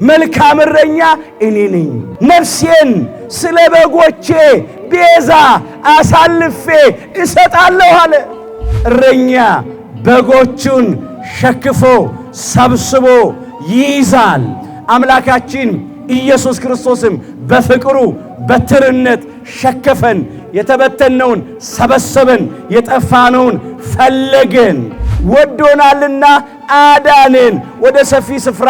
መልካም እረኛ እኔ ነኝ፣ ነፍሴን ስለ በጎቼ ቤዛ አሳልፌ እሰጣለሁ አለ። እረኛ በጎቹን ሸክፎ ሰብስቦ ይይዛል። አምላካችን ኢየሱስ ክርስቶስም በፍቅሩ በትርነት ሸከፈን፣ የተበተነውን ሰበሰበን፣ የጠፋነውን ፈለገን፣ ወዶናልና አዳነን፣ ወደ ሰፊ ስፍራ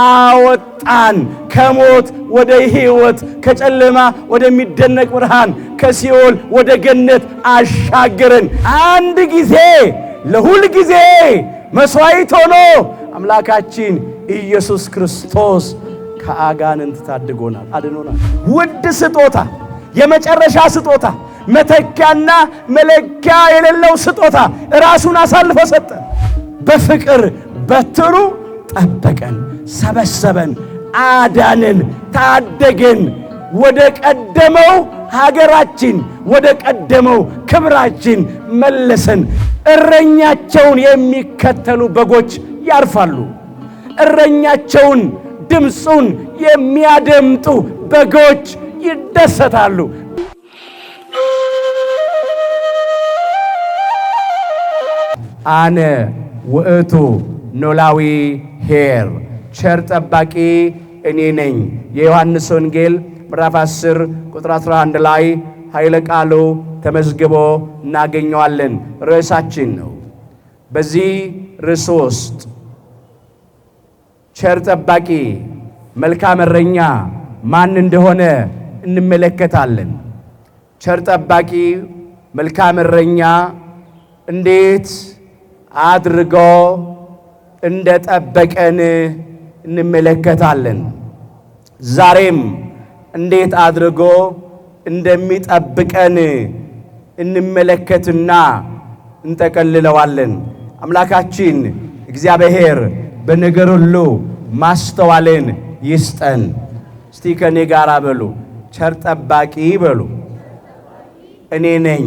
አወጣን፣ ከሞት ወደ ሕይወት፣ ከጨለማ ወደሚደነቅ ብርሃን፣ ከሲኦል ወደ ገነት አሻገረን። አንድ ጊዜ ለሁል ጊዜ መስዋዕት ሆኖ አምላካችን ኢየሱስ ክርስቶስ ከአጋንንት ታድጎናል፣ አድኖናል። ውድ ስጦታ፣ የመጨረሻ ስጦታ፣ መተኪያና መለኪያ የሌለው ስጦታ ራሱን አሳልፎ ሰጠ። በፍቅር በትሩ ጠበቀን፣ ሰበሰበን፣ አዳነን፣ ታደገን፣ ወደ ቀደመው ሀገራችን፣ ወደ ቀደመው ክብራችን መለሰን። እረኛቸውን የሚከተሉ በጎች ያርፋሉ። እረኛቸውን ድምፁን የሚያደምጡ በጎች ይደሰታሉ። አነ ውእቱ ኖላዊ ኄር፣ ቸር ጠባቂ እኔ ነኝ። የዮሐንስ ወንጌል ምዕራፍ 10 ቁጥር 11 ላይ ኃይለ ቃሉ ተመዝግቦ እናገኘዋለን። ርዕሳችን ነው። በዚህ ርዕስ ውስጥ ቸር ጠባቂ መልካም እረኛ ማን እንደሆነ እንመለከታለን። ቸር ጠባቂ መልካም እረኛ እንዴት አድርጎ እንደጠበቀን እንመለከታለን። ዛሬም እንዴት አድርጎ እንደሚጠብቀን እንመለከትና እንጠቀልለዋለን። አምላካችን እግዚአብሔር በነገር ሁሉ ማስተዋልን ይስጠን። እስቲ ከኔ ጋር በሉ፣ ቸር ጠባቂ በሉ። እኔ ነኝ።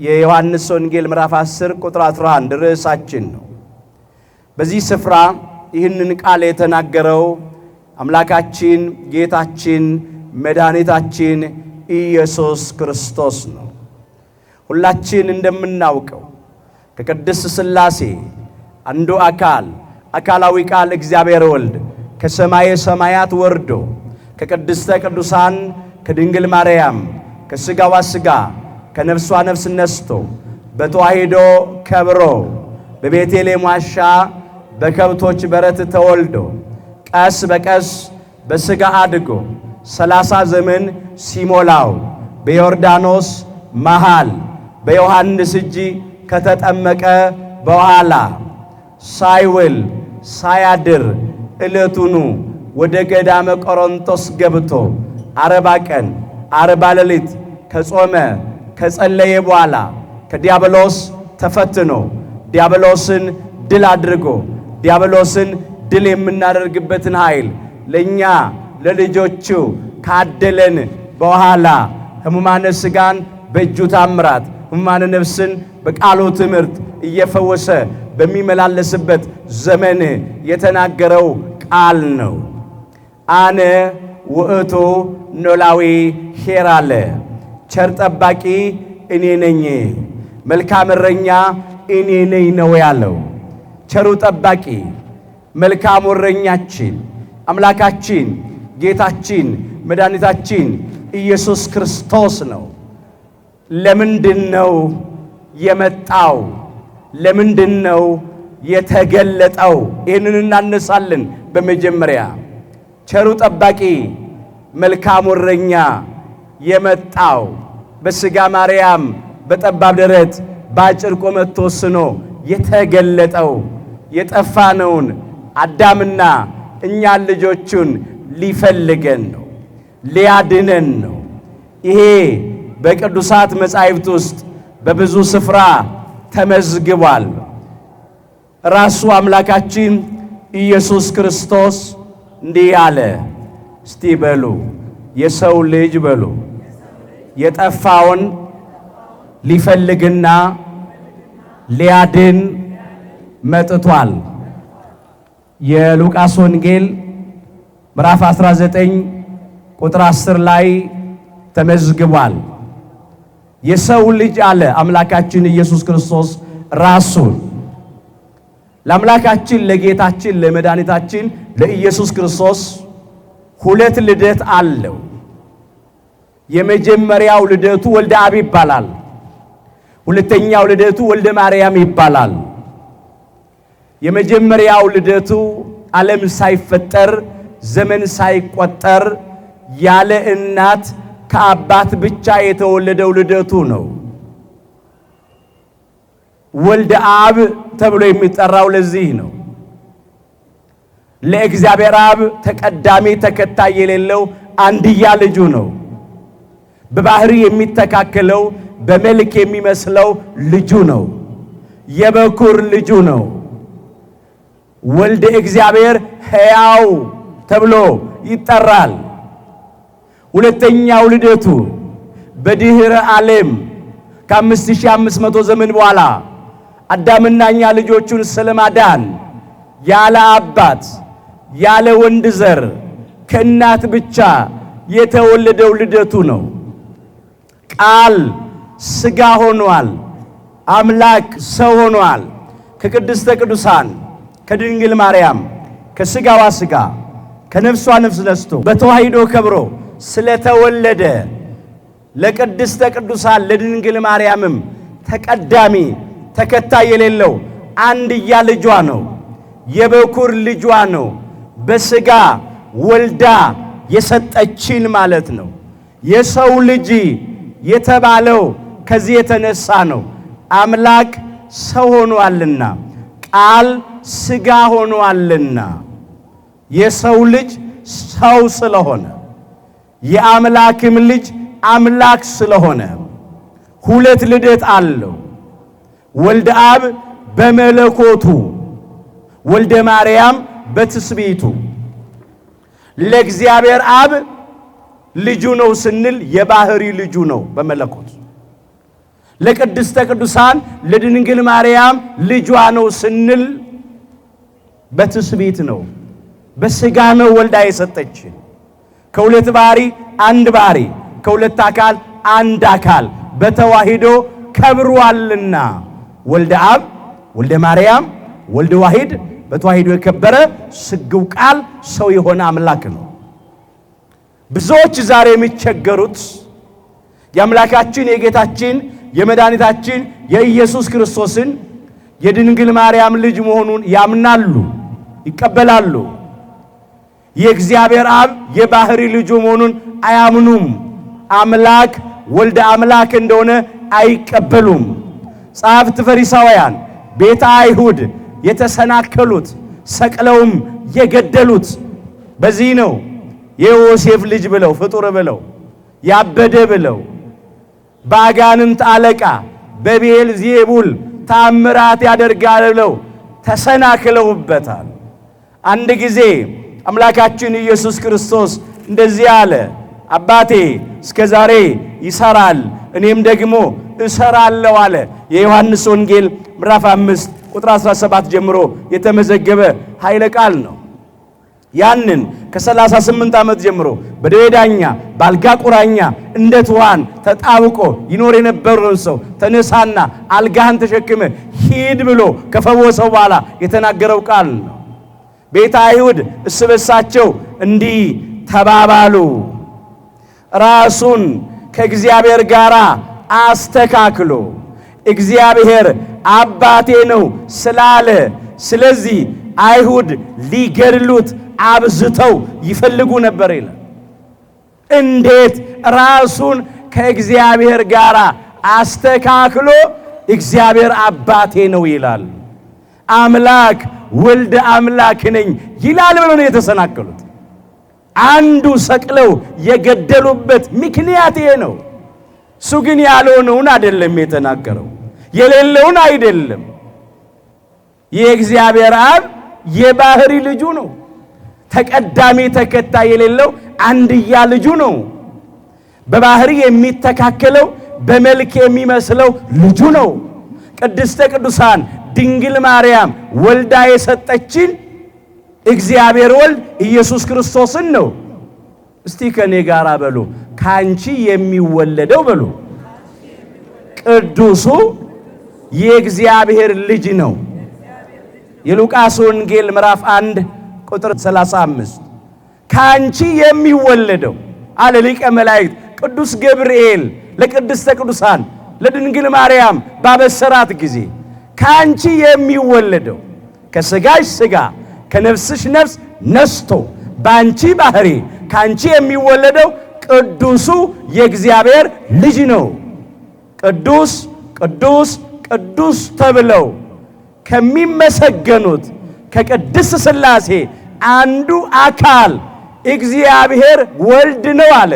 የዮሐንስ ወንጌል ምዕራፍ 10 ቁጥር 11 ርዕሳችን ነው። በዚህ ስፍራ ይህንን ቃል የተናገረው አምላካችን ጌታችን መድኃኒታችን ኢየሱስ ክርስቶስ ነው። ሁላችን እንደምናውቀው ከቅድስት ሥላሴ አንዱ አካላዊ ቃል እግዚአብሔር ወልድ ከሰማየ ሰማያት ወርዶ ከቅድስተ ቅዱሳን ከድንግል ማርያም ከሥጋዋ ሥጋ ከነፍሷ ነፍስ ነስቶ በተዋሂዶ ከብሮ በቤተልሔም ዋሻ በከብቶች በረት ተወልዶ ቀስ በቀስ በሥጋ አድጎ 30 ዘመን ሲሞላው በዮርዳኖስ መሃል በዮሐንስ እጅ ከተጠመቀ በኋላ ሳይውል ሳያድር ዕለቱኑ ወደ ገዳመ ቆሮንቶስ ገብቶ 40 ቀን 40 ሌሊት ከጾመ ከጸለየ በኋላ ከዲያብሎስ ተፈትኖ ዲያብሎስን ድል አድርጎ ዲያብሎስን ድል የምናደርግበትን ኃይል ለኛ ለልጆቹ ካደለን በኋላ ሕሙማነ ሥጋን በእጁ ታምራት ሕሙማነ ነፍስን በቃሉ ትምህርት እየፈወሰ በሚመላለስበት ዘመን የተናገረው ቃል ነው። አነ ውእቱ ኖላዊ ኄር አለ። ቸር ጠባቂ እኔ ነኝ፣ መልካም እረኛ እኔ ነኝ ነው ያለው። ቸሩ ጠባቂ መልካም እረኛችን አምላካችን ጌታችን መድኃኒታችን ኢየሱስ ክርስቶስ ነው። ለምንድን ነው የመጣው? ለምንድን ነው የተገለጠው? ይህንን እናነሳለን። በመጀመሪያ ቸሩ ጠባቂ መልካሙ እረኛ የመጣው በሥጋ ማርያም በጠባብ ደረት በአጭር ቁመት ተወስኖ የተገለጠው የጠፋነውን አዳምና እኛን ልጆቹን ሊፈልገን ነው፣ ሊያድነን ነው። ይሄ በቅዱሳት መጻሕፍት ውስጥ በብዙ ስፍራ ተመዝግቧል። ራሱ አምላካችን ኢየሱስ ክርስቶስ እንዲህ አለ። እስቲ በሉ የሰው ልጅ በሉ የጠፋውን ሊፈልግና ሊያድን መጥቷል። የሉቃስ ወንጌል ምዕራፍ 19 ቁጥር 10 ላይ ተመዝግቧል። የሰው ልጅ አለ አምላካችን ኢየሱስ ክርስቶስ ራሱን ለአምላካችን ለጌታችን ለመድኃኒታችን ለኢየሱስ ክርስቶስ ሁለት ልደት አለው። የመጀመሪያው ልደቱ ወልደ አብ ይባላል። ሁለተኛው ልደቱ ወልደ ማርያም ይባላል። የመጀመሪያው ልደቱ ዓለም ሳይፈጠር ዘመን ሳይቆጠር ያለ እናት ከአባት ብቻ የተወለደው ልደቱ ነው። ወልደ አብ ተብሎ የሚጠራው ለዚህ ነው። ለእግዚአብሔር አብ ተቀዳሚ ተከታይ የሌለው አንድያ ልጁ ነው። በባህሪ የሚተካከለው በመልክ የሚመስለው ልጁ ነው። የበኩር ልጁ ነው። ወልደ እግዚአብሔር ሕያው ተብሎ ይጠራል። ሁለተኛው ልደቱ በድኅረ ዓለም ከ5500 ዘመን በኋላ አዳምና እኛ ልጆቹን ስለማዳን ያለ አባት ያለ ወንድ ዘር ከእናት ብቻ የተወለደው ልደቱ ነው። ቃል ሥጋ ሆኗል። አምላክ ሰው ሆኗል። ከቅድስተ ቅዱሳን ከድንግል ማርያም ከሥጋዋ ሥጋ ከነፍሷ ነፍስ ነስቶ በተዋሂዶ ከብሮ ስለተወለደ ለቅድስተ ቅዱሳን ለድንግል ማርያምም ተቀዳሚ ተከታይ የሌለው አንድያ ልጇ ነው። የበኩር ልጇ ነው። በሥጋ ወልዳ የሰጠችን ማለት ነው። የሰው ልጅ የተባለው ከዚህ የተነሳ ነው። አምላክ ሰው ሆኗልና፣ ቃል ሥጋ ሆኗልና። የሰው ልጅ ሰው ስለሆነ የአምላክም ልጅ አምላክ ስለሆነ ሁለት ልደት አለው። ወልደ አብ በመለኮቱ ወልደ ማርያም በትስብእቱ። ለእግዚአብሔር አብ ልጁ ነው ስንል የባህሪ ልጁ ነው በመለኮት። ለቅድስተ ቅዱሳን ለድንግል ማርያም ልጇ ነው ስንል በትስብእት ነው፣ በሥጋ ነው ወልዳ የሰጠችን። ከሁለት ባህሪ አንድ ባህሪ፣ ከሁለት አካል አንድ አካል በተዋሂዶ ከብሯልና ወልደ አብ ወልደ ማርያም ወልደ ዋሂድ በተዋሂዶ የከበረ ስግው ቃል ሰው የሆነ አምላክ ነው። ብዙዎች ዛሬ የሚቸገሩት የአምላካችን የጌታችን የመድኃኒታችን የኢየሱስ ክርስቶስን የድንግል ማርያም ልጅ መሆኑን ያምናሉ፣ ይቀበላሉ። የእግዚአብሔር አብ የባህሪ ልጁ መሆኑን አያምኑም። አምላክ ወልደ አምላክ እንደሆነ አይቀበሉም። ጸሐፍት ፈሪሳውያን ቤተ አይሁድ የተሰናከሉት ሰቅለውም የገደሉት በዚህ ነው። የዮሴፍ ልጅ ብለው ፍጡር ብለው ያበደ ብለው በአጋንንት አለቃ በቤልዜቡል ታምራት ያደርጋል ብለው ተሰናክለውበታል። አንድ ጊዜ አምላካችን ኢየሱስ ክርስቶስ እንደዚህ አለ፣ አባቴ እስከ ዛሬ ይሰራል እኔም ደግሞ እሰራለሁ አለ። የዮሐንስ ወንጌል ምዕራፍ 5 ቁጥር 17 ጀምሮ የተመዘገበ ኃይለ ቃል ነው። ያንን ከ38 ዓመት ጀምሮ በደዌ ዳኛ በአልጋ ቁራኛ እንደ ትኋን ተጣብቆ ይኖር የነበረውን ሰው ተነሳና አልጋህን ተሸክመ ሂድ ብሎ ከፈወሰው በኋላ የተናገረው ቃል ነው። ቤተ አይሁድ እርስ በርሳቸው እንዲህ ተባባሉ፣ ራሱን ከእግዚአብሔር ጋር አስተካክሎ እግዚአብሔር አባቴ ነው ስላለ ስለዚህ አይሁድ ሊገድሉት አብዝተው ይፈልጉ ነበር ይላል። እንዴት ራሱን ከእግዚአብሔር ጋር አስተካክሎ እግዚአብሔር አባቴ ነው ይላል? አምላክ ወልደ አምላክ ነኝ ይላል ብለው ነው የተሰናከሉት። አንዱ ሰቅለው የገደሉበት ምክንያት ይሄ ነው። እሱ ግን ያልሆነውን አይደለም የተናገረው፣ የሌለውን አይደለም። የእግዚአብሔር አብ የባህሪ ልጁ ነው። ተቀዳሚ ተከታይ የሌለው አንድያ ልጁ ነው። በባህሪ የሚተካከለው በመልክ የሚመስለው ልጁ ነው። ቅድስተ ቅዱሳን ድንግል ማርያም ወልዳ የሰጠችን እግዚአብሔር ወልድ ኢየሱስ ክርስቶስን ነው። እስቲ ከኔ ጋር በሉ ካንቺ የሚወለደው በሉ ቅዱሱ የእግዚአብሔር ልጅ ነው። የሉቃስ ወንጌል ምዕራፍ 1 ቁጥር 35 ካንቺ የሚወለደው አለ ሊቀ መላእክት ቅዱስ ገብርኤል ለቅድስተ ቅዱሳን ለድንግል ማርያም ባበሰራት ጊዜ ካንቺ የሚወለደው ከሥጋሽ ሥጋ ከነፍስሽ ነፍስ ነስቶ ባንቺ ባህሪ ካንቺ የሚወለደው ቅዱሱ የእግዚአብሔር ልጅ ነው። ቅዱስ ቅዱስ ቅዱስ ተብለው ከሚመሰገኑት ከቅድስት ሥላሴ አንዱ አካል እግዚአብሔር ወልድ ነው አለ።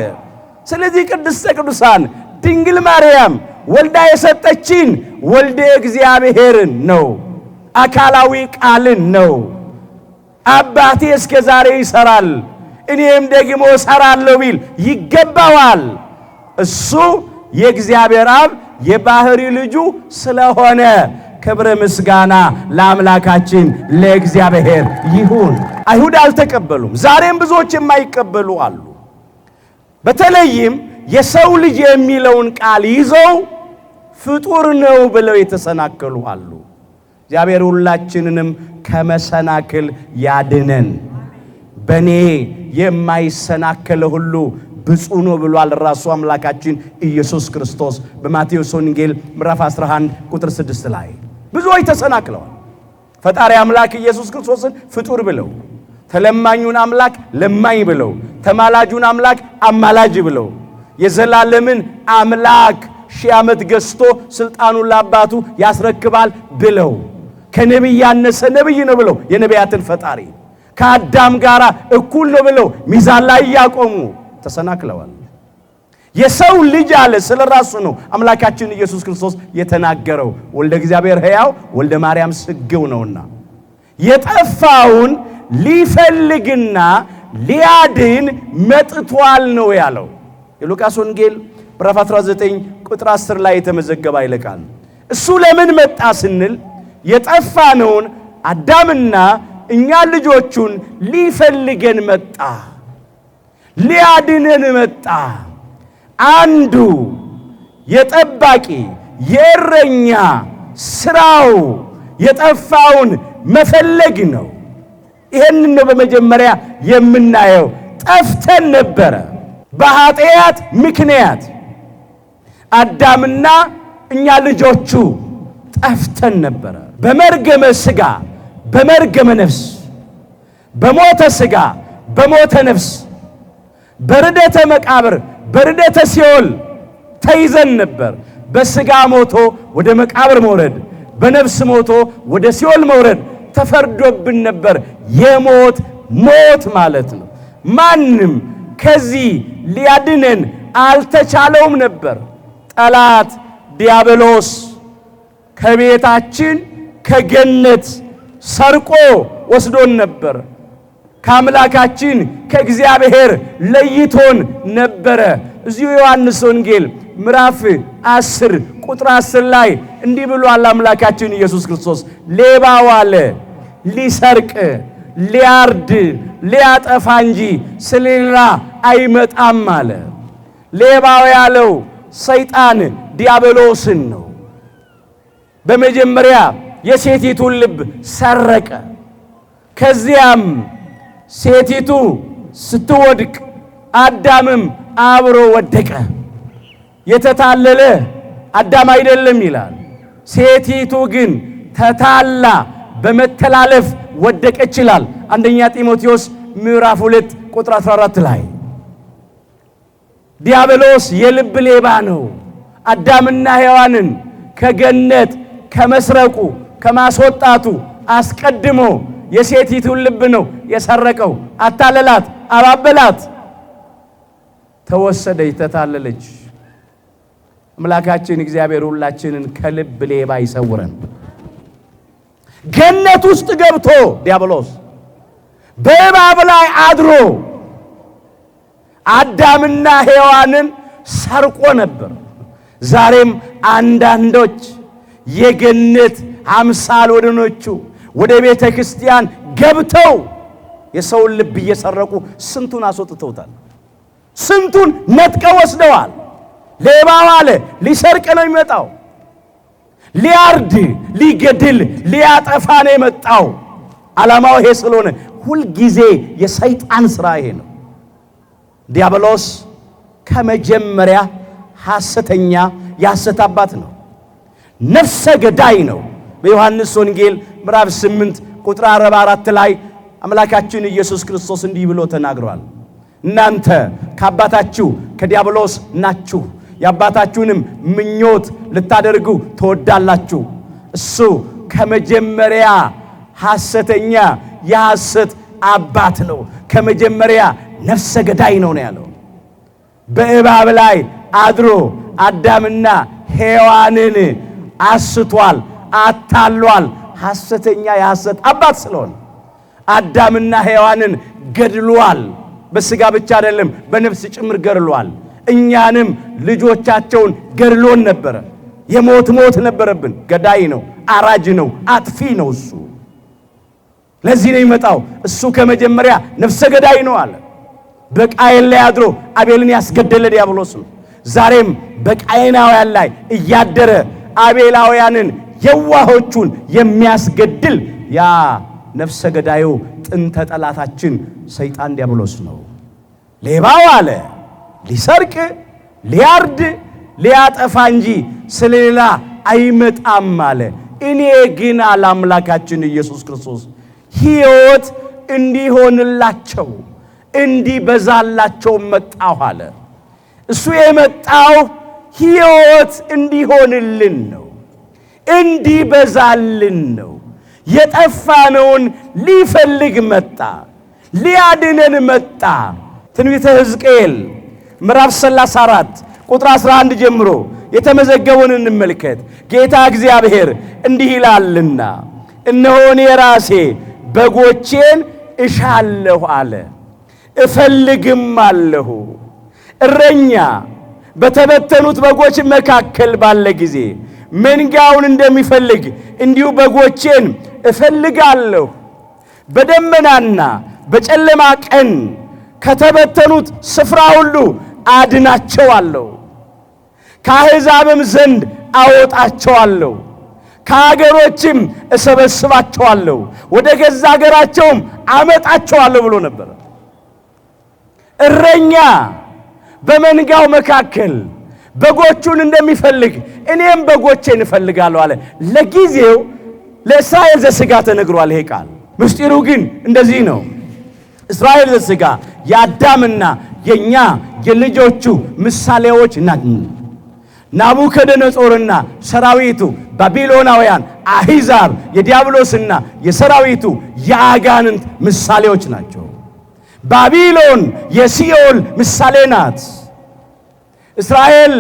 ስለዚህ ቅድስተ ቅዱሳን ድንግል ማርያም ወልዳ የሰጠችን ወልደ እግዚአብሔርን ነው፣ አካላዊ ቃልን ነው። አባቴ እስከ ዛሬ ይሰራል እኔም ደግሞ እሰራለሁ ቢል ይገባዋል። እሱ የእግዚአብሔር አብ የባህሪ ልጁ ስለሆነ ክብር ምስጋና ለአምላካችን ለእግዚአብሔር ይሁን። አይሁድ አልተቀበሉም። ዛሬም ብዙዎች የማይቀበሉ አሉ። በተለይም የሰው ልጅ የሚለውን ቃል ይዘው ፍጡር ነው ብለው የተሰናከሉ አሉ። እግዚአብሔር ሁላችንንም ከመሰናክል ያድነን። በኔ የማይሰናከለ ሁሉ ብፁዕ ነው ብሏል ራሱ አምላካችን ኢየሱስ ክርስቶስ በማቴዎስ ወንጌል ምዕራፍ 11 ቁጥር 6 ላይ። ብዙዎች ተሰናክለዋል። ፈጣሪ አምላክ ኢየሱስ ክርስቶስን ፍጡር ብለው፣ ተለማኙን አምላክ ለማኝ ብለው፣ ተማላጁን አምላክ አማላጅ ብለው፣ የዘላለምን አምላክ ሺህ ዓመት ገዝቶ ስልጣኑን ለአባቱ ያስረክባል ብለው፣ ከነቢይ ያነሰ ነቢይ ነው ብለው የነቢያትን ፈጣሪ ከአዳም ጋር እኩል ነው ብለው ሚዛን ላይ ያቆሙ ተሰናክለዋል። የሰው ልጅ አለ ስለ ራሱ ነው አምላካችን ኢየሱስ ክርስቶስ የተናገረው። ወልደ እግዚአብሔር ሕያው ወልደ ማርያም ስግው ነውና የጠፋውን ሊፈልግና ሊያድን መጥቷል ነው ያለው። የሉቃስ ወንጌል ምዕራፍ 19 ቁጥር 10 ላይ የተመዘገበ ይልቃል። እሱ ለምን መጣ ስንል የጠፋነውን አዳምና እኛ ልጆቹን ሊፈልገን መጣ፣ ሊያድነን መጣ። አንዱ የጠባቂ የእረኛ ስራው የጠፋውን መፈለግ ነው። ይሄንን ነው በመጀመሪያ የምናየው። ጠፍተን ነበረ። በኃጢአት ምክንያት አዳምና እኛ ልጆቹ ጠፍተን ነበረ። በመርገመ ሥጋ በመርገመ ነፍስ፣ በሞተ ሥጋ በሞተ ነፍስ፣ በርደተ መቃብር በርደተ ሲኦል ተይዘን ነበር። በሥጋ ሞቶ ወደ መቃብር መውረድ፣ በነፍስ ሞቶ ወደ ሲኦል መውረድ ተፈርዶብን ነበር። የሞት ሞት ማለት ነው። ማንም ከዚህ ሊያድነን አልተቻለውም ነበር። ጠላት ዲያብሎስ ከቤታችን ከገነት ሰርቆ ወስዶን ነበር። ከአምላካችን ከእግዚአብሔር ለይቶን ነበረ። እዚሁ ዮሐንስ ወንጌል ምዕራፍ 10 ቁጥር 10 ላይ እንዲህ ብሏል አምላካችን ኢየሱስ ክርስቶስ። ሌባው አለ ሊሰርቅ፣ ሊያርድ፣ ሊያጠፋ እንጂ ስለሌላ አይመጣም አለ። ሌባው ያለው ሰይጣን ዲያብሎስን ነው። በመጀመሪያ የሴቲቱን ልብ ሰረቀ። ከዚያም ሴቲቱ ስትወድቅ አዳምም አብሮ ወደቀ። የተታለለ አዳም አይደለም ይላል። ሴቲቱ ግን ተታላ በመተላለፍ ወደቀች ይላል አንደኛ ጢሞቴዎስ ምዕራፍ 2 ቁጥር 14 ላይ። ዲያብሎስ የልብ ሌባ ነው። አዳምና ሔዋንን ከገነት ከመስረቁ ከማስወጣቱ አስቀድሞ የሴቲቱን ልብ ነው የሰረቀው። አታለላት፣ አባበላት፣ ተወሰደች፣ ተታለለች። አምላካችን እግዚአብሔር ሁላችንን ከልብ ሌባ ይሰውረን። ገነት ውስጥ ገብቶ ዲያብሎስ በእባብ ላይ አድሮ አዳምና ሔዋንን ሰርቆ ነበር። ዛሬም አንዳንዶች የገነት አምሳል ወደኖቹ ወደ ቤተ ክርስቲያን ገብተው የሰውን ልብ እየሰረቁ ስንቱን አስወጥተውታል። ስንቱን ነጥቀው ወስደዋል። ሌባው አለ ሊሰርቅ ነው የሚመጣው፣ ሊያርድ፣ ሊገድል፣ ሊያጠፋ ነው የመጣው። ዓላማው ይሄ ስለሆነ ሁልጊዜ የሰይጣን ሥራ ይሄ ነው። ዲያብሎስ ከመጀመሪያ ሐሰተኛ የሐሰት አባት ነው፣ ነፍሰ ገዳይ ነው። በዮሐንስ ወንጌል ምዕራፍ 8 ቁጥር 44 ላይ አምላካችን ኢየሱስ ክርስቶስ እንዲህ ብሎ ተናግሯል። እናንተ ከአባታችሁ ከዲያብሎስ ናችሁ፣ የአባታችሁንም ምኞት ልታደርጉ ትወዳላችሁ። እሱ ከመጀመሪያ ሐሰተኛ የሐሰት አባት ነው፣ ከመጀመሪያ ነፍሰ ገዳይ ነው ያለው። በእባብ ላይ አድሮ አዳምና ሔዋንን አስቷል፣ አታሏል። ሐሰተኛ የሐሰት አባት ስለሆነ አዳምና ሔዋንን ገድሏል። በሥጋ ብቻ አይደለም በነፍስ ጭምር ገድሏል። እኛንም ልጆቻቸውን ገድሎን ነበረ። የሞት ሞት ነበረብን። ገዳይ ነው፣ አራጅ ነው፣ አጥፊ ነው እሱ። ለዚህ ነው የሚመጣው። እሱ ከመጀመሪያ ነፍሰ ገዳይ ነው አለ። በቃየል ላይ አድሮ አቤልን ያስገደለ ዲያብሎስ ነው። ዛሬም በቃየናውያን ላይ እያደረ አቤላውያንን የዋሆቹን የሚያስገድል ያ ነፍሰ ገዳዩ ጥንተ ጠላታችን ሰይጣን ዲያብሎስ ነው። ሌባው አለ ሊሰርቅ፣ ሊያርድ፣ ሊያጠፋ እንጂ ስለሌላ አይመጣም አለ። እኔ ግን አለ አምላካችን ኢየሱስ ክርስቶስ ሕይወት እንዲሆንላቸው እንዲበዛላቸው መጣሁ አለ። እሱ የመጣው ሕይወት እንዲሆንልን ነው፣ እንዲበዛልን ነው። የጠፋነውን ሊፈልግ መጣ፣ ሊያድነን መጣ። ትንቢተ ሕዝቅኤል ምዕራፍ 34 ቁጥር 11 ጀምሮ የተመዘገበውን እንመልከት። ጌታ እግዚአብሔር እንዲህ ይላልና እነሆ እኔ ራሴ በጎቼን እሻለሁ አለ፣ እፈልግም አለሁ። እረኛ በተበተኑት በጎች መካከል ባለ ጊዜ መንጋውን እንደሚፈልግ እንዲሁ በጎቼን እፈልጋለሁ። በደመናና በጨለማ ቀን ከተበተኑት ስፍራ ሁሉ አድናቸዋለሁ፣ ከአሕዛብም ዘንድ አወጣቸዋለሁ፣ ከአገሮችም እሰበስባቸዋለሁ፣ ወደ ገዛ አገራቸውም አመጣቸዋለሁ ብሎ ነበር። እረኛ በመንጋው መካከል በጎቹን እንደሚፈልግ እኔም በጎቼን እፈልጋለሁ አለ። ለጊዜው ለእስራኤል ዘሥጋ ተነግሯል ይሄ ቃል። ምስጢሩ ግን እንደዚህ ነው። እስራኤል ዘሥጋ የአዳምና የኛ የልጆቹ ምሳሌዎች ናቸው። ናቡከደነጾርና ሰራዊቱ ባቢሎናውያን አሕዛብ የዲያብሎስና የሰራዊቱ የአጋንንት ምሳሌዎች ናቸው። ባቢሎን የሲኦል ምሳሌ ናት። እስራኤል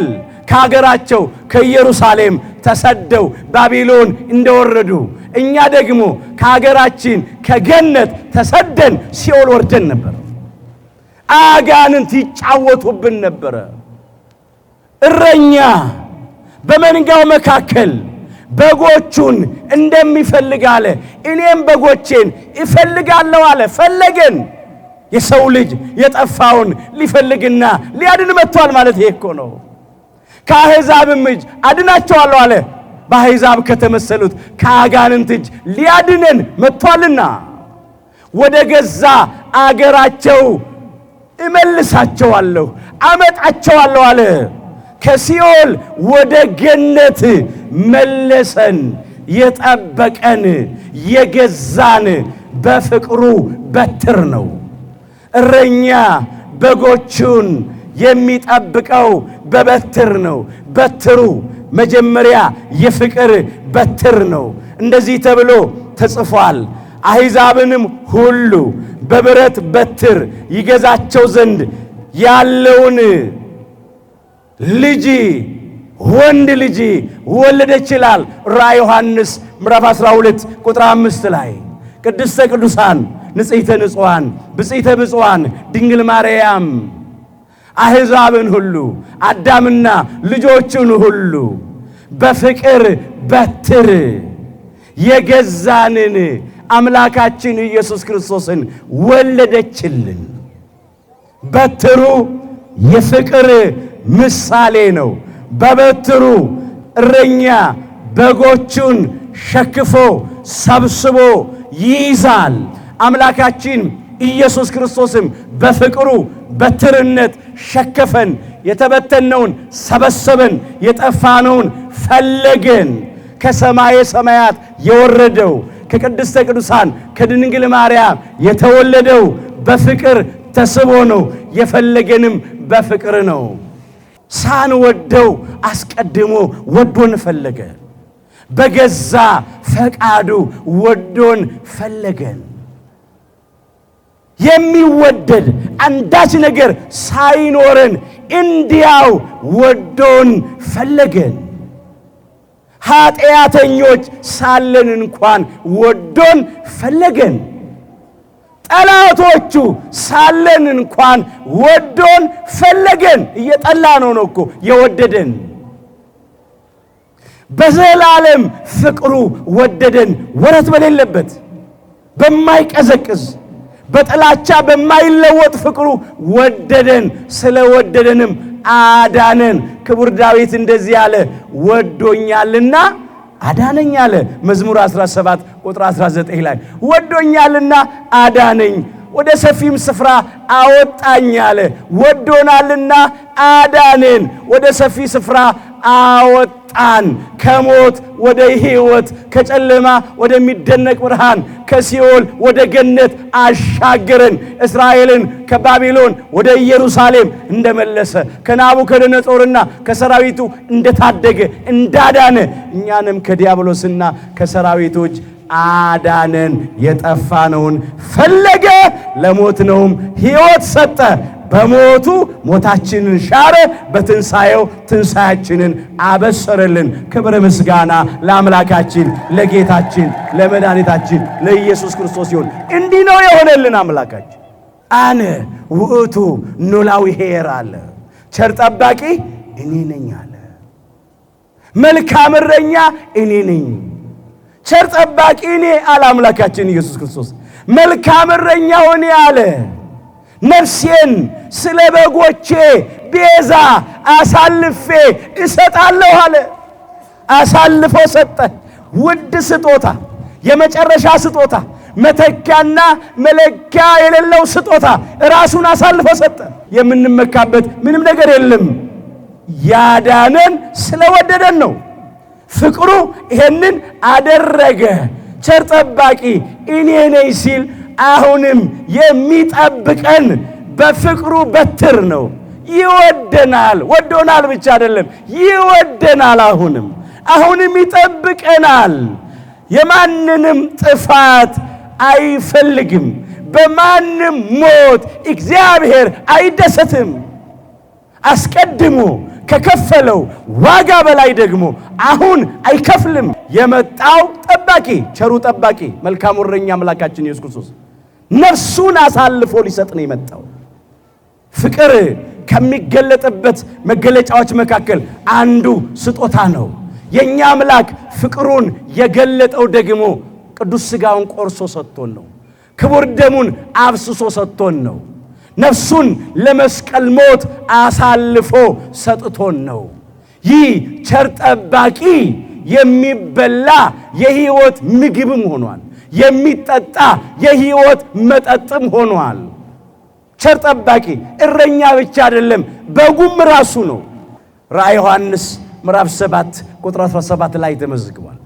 ከሀገራቸው ከኢየሩሳሌም ተሰደው ባቢሎን እንደወረዱ እኛ ደግሞ ከሀገራችን ከገነት ተሰደን ሲኦል ወርደን ነበር። አጋንንት ይጫወቱብን ነበረ። እረኛ በመንጋው መካከል በጎቹን እንደሚፈልግ አለ። እኔም በጎቼን እፈልጋለሁ አለ። ፈለገን። የሰው ልጅ የጠፋውን ሊፈልግና ሊያድን መጥቷል ማለት ይሄ እኮ ነው። ከአሕዛብም እጅ አድናቸዋለሁ አለ። በአሕዛብ ከተመሰሉት ከአጋንንት እጅ ሊያድነን መጥቷልና ወደ ገዛ አገራቸው እመልሳቸዋለሁ፣ አመጣቸዋለሁ አለ። ከሲኦል ወደ ገነት መለሰን። የጠበቀን የገዛን በፍቅሩ በትር ነው። እረኛ በጎቹን የሚጠብቀው በበትር ነው። በትሩ መጀመሪያ የፍቅር በትር ነው። እንደዚህ ተብሎ ተጽፏል። አሕዛብንም ሁሉ በብረት በትር ይገዛቸው ዘንድ ያለውን ልጅ ወንድ ልጅ ወለደች ይላል ራዕየ ዮሐንስ ምዕራፍ 12 ቁጥር 5 ላይ ቅድስተ ቅዱሳን ንጽሕተ ንጹሐን ብጽሕተ ብፁዓን ድንግል ማርያም አሕዛብን ሁሉ አዳምና ልጆቹን ሁሉ በፍቅር በትር የገዛንን አምላካችን ኢየሱስ ክርስቶስን ወለደችልን። በትሩ የፍቅር ምሳሌ ነው። በበትሩ እረኛ በጎቹን ሸክፎ ሰብስቦ ይይዛል። አምላካችን ኢየሱስ ክርስቶስም በፍቅሩ በትርነት ሸከፈን። የተበተነውን ሰበሰበን፣ የጠፋነውን ፈለገን። ከሰማየ ሰማያት የወረደው ከቅድስተ ቅዱሳን ከድንግል ማርያም የተወለደው በፍቅር ተስቦ ነው። የፈለገንም በፍቅር ነው። ሳንወደው አስቀድሞ ወዶን ፈለገ። በገዛ ፈቃዱ ወዶን ፈለገን። የሚወደድ አንዳች ነገር ሳይኖረን እንዲያው ወዶን ፈለገን። ኃጢአተኞች ሳለን እንኳን ወዶን ፈለገን። ጠላቶቹ ሳለን እንኳን ወዶን ፈለገን። እየጠላ ነው እኮ የወደደን። በዘላለም ፍቅሩ ወደደን። ወረት በሌለበት በማይቀዘቅዝ በጥላቻ በማይለወጥ ፍቅሩ ወደደን። ስለወደደንም አዳነን። ክቡር ዳዊት እንደዚህ አለ፣ ወዶኛልና አዳነኝ አለ። መዝሙር 17 ቁጥር 19 ላይ ወዶኛልና አዳነኝ፣ ወደ ሰፊም ስፍራ አወጣኝ አለ። ወዶናልና አዳነን፣ ወደ ሰፊ ስፍራ አወጣን። ከሞት ወደ ሕይወት፣ ከጨለማ ወደሚደነቅ ብርሃን፣ ከሲኦል ወደ ገነት አሻገረን። እስራኤልን ከባቢሎን ወደ ኢየሩሳሌም እንደመለሰ፣ ከናቡከደነጾርና ከሰራዊቱ እንደታደገ እንዳዳነ፣ እኛንም ከዲያብሎስና ከሰራዊቶች አዳነን። የጠፋነውን ፈለገ፣ ለሞትነውም ሕይወት ሰጠ። በሞቱ ሞታችንን ሻረ፣ በትንሣኤው ትንሣያችንን አበሰረልን። ክብር ምስጋና ለአምላካችን ለጌታችን ለመድኃኒታችን ለኢየሱስ ክርስቶስ ይሁን። እንዲህ ነው የሆነልን አምላካችን። አነ ውእቱ ኖላዊ ኄር አለ። ቸር ጠባቂ እኔ ነኝ አለ። መልካም እረኛ እኔ ነኝ። ቸር ጠባቂ እኔ አለ አምላካችን ኢየሱስ ክርስቶስ። መልካም እረኛው እኔ አለ። ነፍሴን ስለ በጎቼ ቤዛ አሳልፌ እሰጣለሁ አለ። አሳልፎ ሰጠ። ውድ ስጦታ፣ የመጨረሻ ስጦታ፣ መተኪያና መለኪያ የሌለው ስጦታ ራሱን አሳልፎ ሰጠ። የምንመካበት ምንም ነገር የለም። ያዳነን ስለወደደን ነው። ፍቅሩ ይሄንን አደረገ። ቸር ጠባቂ እኔ ነኝ ሲል አሁንም የሚጠብቀን በፍቅሩ በትር ነው። ይወደናል። ወዶናል ብቻ አይደለም፣ ይወደናል። አሁንም ይጠብቀናል። የማንንም ጥፋት አይፈልግም። በማንም ሞት እግዚአብሔር አይደሰትም። አስቀድሞ ከከፈለው ዋጋ በላይ ደግሞ አሁን አይከፍልም። የመጣው ጠባቂ፣ ቸሩ ጠባቂ፣ መልካሙ እረኛ አምላካችን ኢየሱስ ክርስቶስ ነፍሱን አሳልፎ ሊሰጥ ነው የመጣው። ፍቅር ከሚገለጥበት መገለጫዎች መካከል አንዱ ስጦታ ነው። የኛ አምላክ ፍቅሩን የገለጠው ደግሞ ቅዱስ ሥጋውን ቆርሶ ሰጥቶን ነው። ክቡር ደሙን አፍስሶ ሰጥቶን ነው። ነፍሱን ለመስቀል ሞት አሳልፎ ሰጥቶን ነው። ይህ ቸር ጠባቂ የሚበላ የሕይወት ምግብም ሆኗል። የሚጠጣ የሕይወት መጠጥም ሆኗል። ቸር ጠባቂ እረኛ ብቻ አይደለም፣ በጉም ራሱ ነው። ራእየ ዮሐንስ ምዕራፍ 7 ቁጥር 17 ላይ ተመዝግቧል።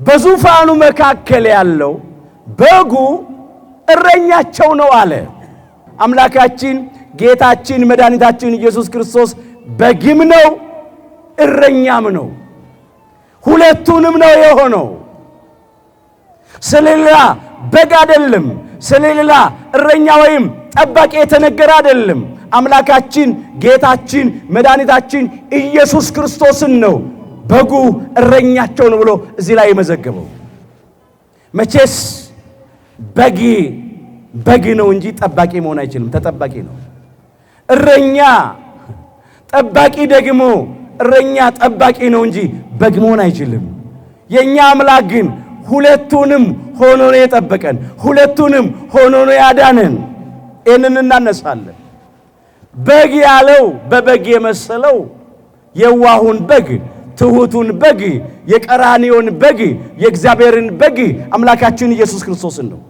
በዙፋኑ መካከል ያለው በጉ እረኛቸው ነው አለ። አምላካችን ጌታችን መድኃኒታችን ኢየሱስ ክርስቶስ በግም ነው እረኛም ነው። ሁለቱንም ነው የሆነው። ስለሌላ በግ አይደለም፣ ስለሌላ እረኛ ወይም ጠባቂ የተነገረ አይደለም። አምላካችን ጌታችን መድኃኒታችን ኢየሱስ ክርስቶስን ነው በጉ እረኛቸው ነው ብሎ እዚህ ላይ የመዘገበው። መቼስ በግ ነው እንጂ ጠባቂ መሆን አይችልም። ተጠባቂ ነው። እረኛ ጠባቂ ደግሞ እረኛ ጠባቂ ነው እንጂ በግ መሆን አይችልም። የኛ አምላክ ግን ሁለቱንም ሆኖ ነው የጠበቀን፣ ሁለቱንም ሆኖ ነው ያዳነን። ይህንን እናነሳለን። በግ ያለው በበግ የመሰለው የዋሁን በግ፣ ትሑቱን በግ፣ የቀራንዮን በግ፣ የእግዚአብሔርን በግ አምላካችን ኢየሱስ ክርስቶስን ነው።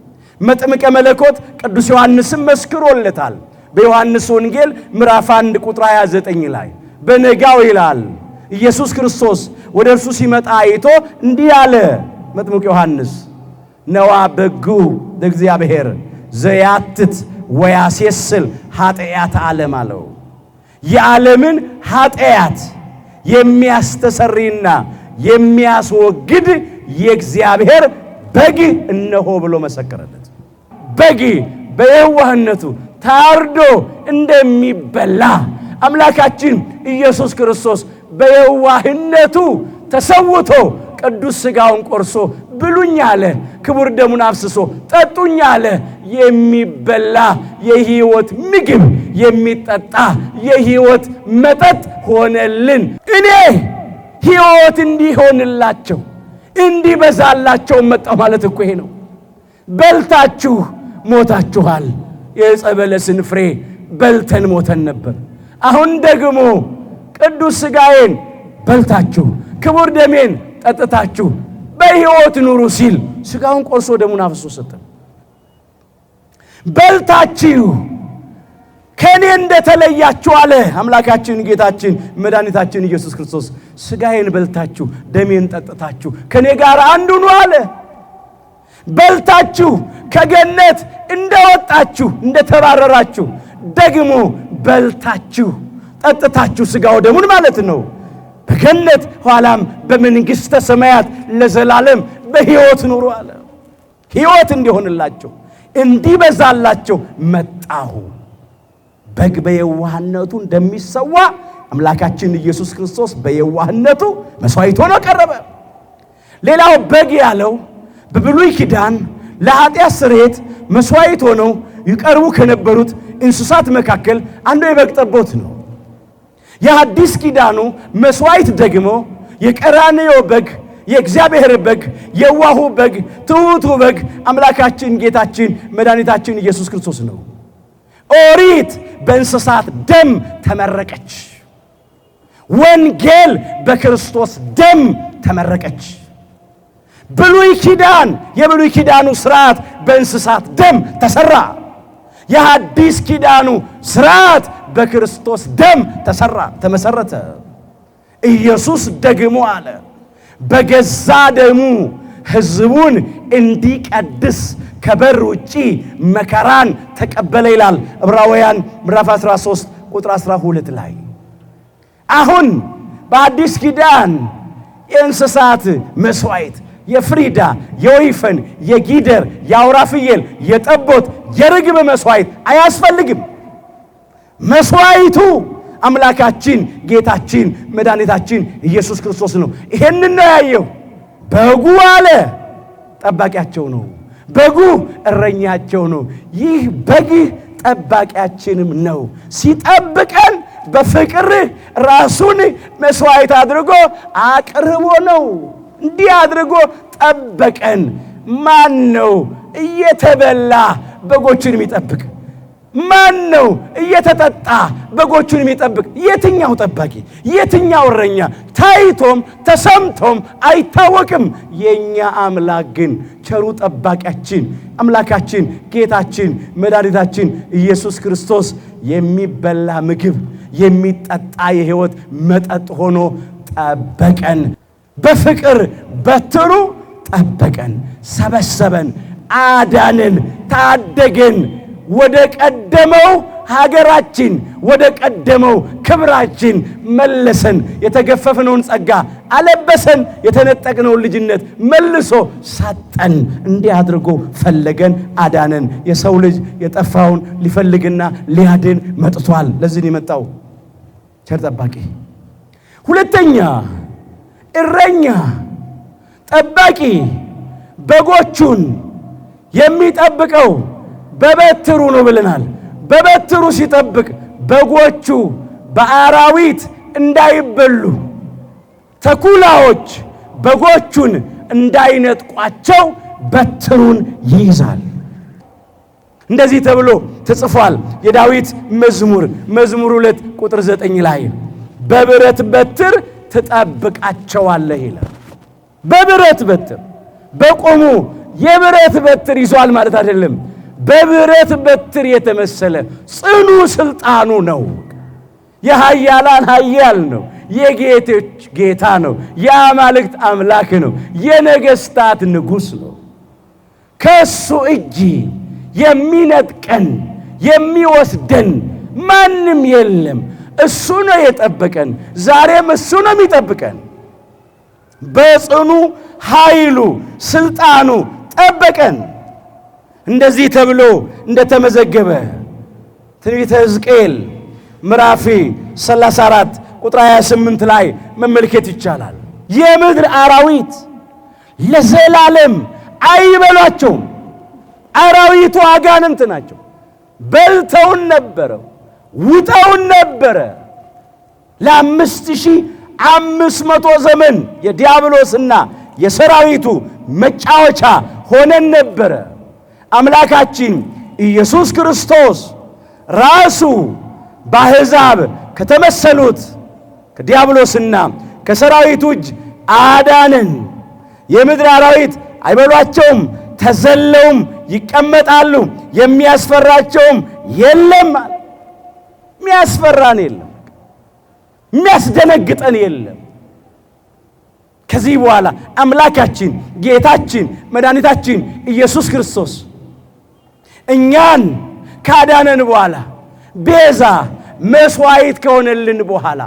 መጥምቀ መለኮት ቅዱስ ዮሐንስም መስክሮለታል። በዮሐንስ ወንጌል ምዕራፍ 1 ቁጥር 29 ላይ በነጋው ይላል ኢየሱስ ክርስቶስ ወደ እርሱ ሲመጣ አይቶ እንዲህ አለ መጥምቁ ዮሐንስ፣ ነዋ በጉ ለእግዚአብሔር ዘያትት ወያሴስል ኃጢአት ዓለም አለው። የዓለምን ኃጢአት የሚያስተሰርይና የሚያስወግድ የእግዚአብሔር በግ እነሆ ብሎ መሰከረለት። በግ በየዋህነቱ ታርዶ እንደሚበላ አምላካችን ኢየሱስ ክርስቶስ በየዋህነቱ ተሰውቶ ቅዱስ ሥጋውን ቆርሶ ብሉኝ አለ፣ ክቡር ደሙን አፍስሶ ጠጡኝ አለ። የሚበላ የሕይወት ምግብ፣ የሚጠጣ የሕይወት መጠጥ ሆነልን። እኔ ሕይወት እንዲሆንላቸው እንዲበዛላቸው መጣሁ ማለት እኮ ይሄ ነው። በልታችሁ ሞታችኋል። የዕፀ በለስን ፍሬ በልተን ሞተን ነበር። አሁን ደግሞ ቅዱስ ሥጋዬን በልታችሁ ክቡር ደሜን ጠጥታችሁ በሕይወት ኑሩ ሲል ሥጋውን ቆርሶ ደሙን አፍስሶ ሰጠን። በልታችሁ ከኔ እንደተለያችሁ አለ አምላካችን ጌታችን መድኃኒታችን ኢየሱስ ክርስቶስ። ሥጋዬን በልታችሁ ደሜን ጠጥታችሁ ከኔ ጋር አንድ ሁኑ አለ። በልታችሁ ከገነት እንደወጣችሁ እንደተባረራችሁ ደግሞ በልታችሁ ጠጥታችሁ ሥጋው ደሙን ማለት ነው በገነት ኋላም በመንግሥተ ሰማያት ለዘላለም በሕይወት ኑሩ አለ። ሕይወት እንዲሆንላቸው እንዲበዛላቸው መጣሁ። በግ በየዋህነቱ እንደሚሰዋ አምላካችን ኢየሱስ ክርስቶስ በየዋህነቱ መሥዋዕት ሆኖ ቀረበ። ሌላው በግ ያለው በብሉይ ኪዳን ለኃጢአት ስርየት መሥዋዕት ሆነው ይቀርቡ ከነበሩት እንስሳት መካከል አንዱ የበግ ጠቦት ነው። የሐዲስ ኪዳኑ መሥዋዕት ደግሞ የቀራንዮ በግ፣ የእግዚአብሔር በግ፣ የዋሁ በግ፣ ትሑቱ በግ አምላካችን ጌታችን መድኃኒታችን ኢየሱስ ክርስቶስ ነው። ኦሪት በእንስሳት ደም ተመረቀች። ወንጌል በክርስቶስ ደም ተመረቀች። ብሉይ ኪዳን የብሉይ ኪዳኑ ሥርዓት በእንስሳት ደም ተሰራ። የሐዲስ ኪዳኑ ሥርዓት በክርስቶስ ደም ተሰራ ተመሰረተ። ኢየሱስ ደግሞ አለ በገዛ ደሙ ሕዝቡን እንዲቀድስ ከበር ውጪ መከራን ተቀበለ ይላል ዕብራውያን ምዕራፍ 13 ቁጥር 12 ላይ። አሁን በአዲስ ኪዳን የእንስሳት መሥዋዕት የፍሪዳ፣ የወይፈን፣ የጊደር፣ የአውራ ፍየል፣ የጠቦት፣ የርግብ መሥዋዕት አያስፈልግም። መሥዋዕቱ አምላካችን ጌታችን መድኃኒታችን ኢየሱስ ክርስቶስ ነው። ይሄንን ነው ያየው። በጉ አለ ጠባቂያቸው ነው። በጉ እረኛቸው ነው። ይህ በግ ጠባቂያችንም ነው። ሲጠብቀን በፍቅር ራሱን መሥዋዕት አድርጎ አቅርቦ ነው። እንዲህ አድርጎ ጠበቀን። ማን ነው እየተበላ በጎቹን የሚጠብቅ? ማን ነው እየተጠጣ በጎቹን የሚጠብቅ? የትኛው ጠባቂ? የትኛው እረኛ? ታይቶም ተሰምቶም አይታወቅም። የኛ አምላክ ግን ቸሩ ጠባቂያችን አምላካችን ጌታችን መድኃኒታችን ኢየሱስ ክርስቶስ የሚበላ ምግብ የሚጠጣ የሕይወት መጠጥ ሆኖ ጠበቀን። በፍቅር በትሩ ጠበቀን፣ ሰበሰበን፣ አዳነን፣ ታደገን። ወደ ቀደመው ሀገራችን ወደ ቀደመው ክብራችን መለሰን። የተገፈፍነውን ጸጋ አለበሰን። የተነጠቅነውን ልጅነት መልሶ ሰጠን። እንዲህ አድርጎ ፈለገን፣ አዳነን። የሰው ልጅ የጠፋውን ሊፈልግና ሊያድን መጥቷል። ለዚህ ነው የመጣው ቸር ጠባቂ። ሁለተኛ እረኛ ጠባቂ በጎቹን የሚጠብቀው በበትሩ ነው ብለናል። በበትሩ ሲጠብቅ በጎቹ በአራዊት እንዳይበሉ፣ ተኩላዎች በጎቹን እንዳይነጥቋቸው በትሩን ይይዛል። እንደዚህ ተብሎ ተጽፏል። የዳዊት መዝሙር 2 ቁጥር 9 ላይ በብረት በትር ትጠብቃቸዋለህ ይላል። በብረት በትር በቆሙ የብረት በትር ይዟል ማለት አይደለም። በብረት በትር የተመሰለ ጽኑ ስልጣኑ ነው። የኃያላን ኃያል ነው። የጌቶች ጌታ ነው። የአማልክት አምላክ ነው። የነገሥታት ንጉሥ ነው። ከሱ እጅ የሚነጥቀን የሚወስደን ማንም የለም። እሱ ነው የጠበቀን። ዛሬም እሱ ነው የሚጠብቀን። በጽኑ ኃይሉ ስልጣኑ ጠበቀን። እንደዚህ ተብሎ እንደተመዘገበ ትንቢተ ሕዝቅኤል ምዕራፍ 34 ቁጥር 28 ላይ መመልከት ይቻላል። የምድር አራዊት ለዘላለም አይበሏቸውም። አራዊቱ አጋንንት ናቸው። በልተውን ነበረ፣ ውጠውን ነበረ። ለ5500 ዘመን የዲያብሎስና የሰራዊቱ መጫወቻ ሆነን ነበረ። አምላካችን ኢየሱስ ክርስቶስ ራሱ በአሕዛብ ከተመሰሉት ከዲያብሎስና ከሰራዊቱ እጅ አዳነን። የምድር አራዊት አይበሏቸውም፣ ተዘለውም ይቀመጣሉ፣ የሚያስፈራቸውም የለም። የሚያስፈራን የለም፣ የሚያስደነግጠን የለም። ከዚህ በኋላ አምላካችን ጌታችን መድኃኒታችን ኢየሱስ ክርስቶስ እኛን ካዳነን በኋላ ቤዛ መስዋዕት ከሆነልን በኋላ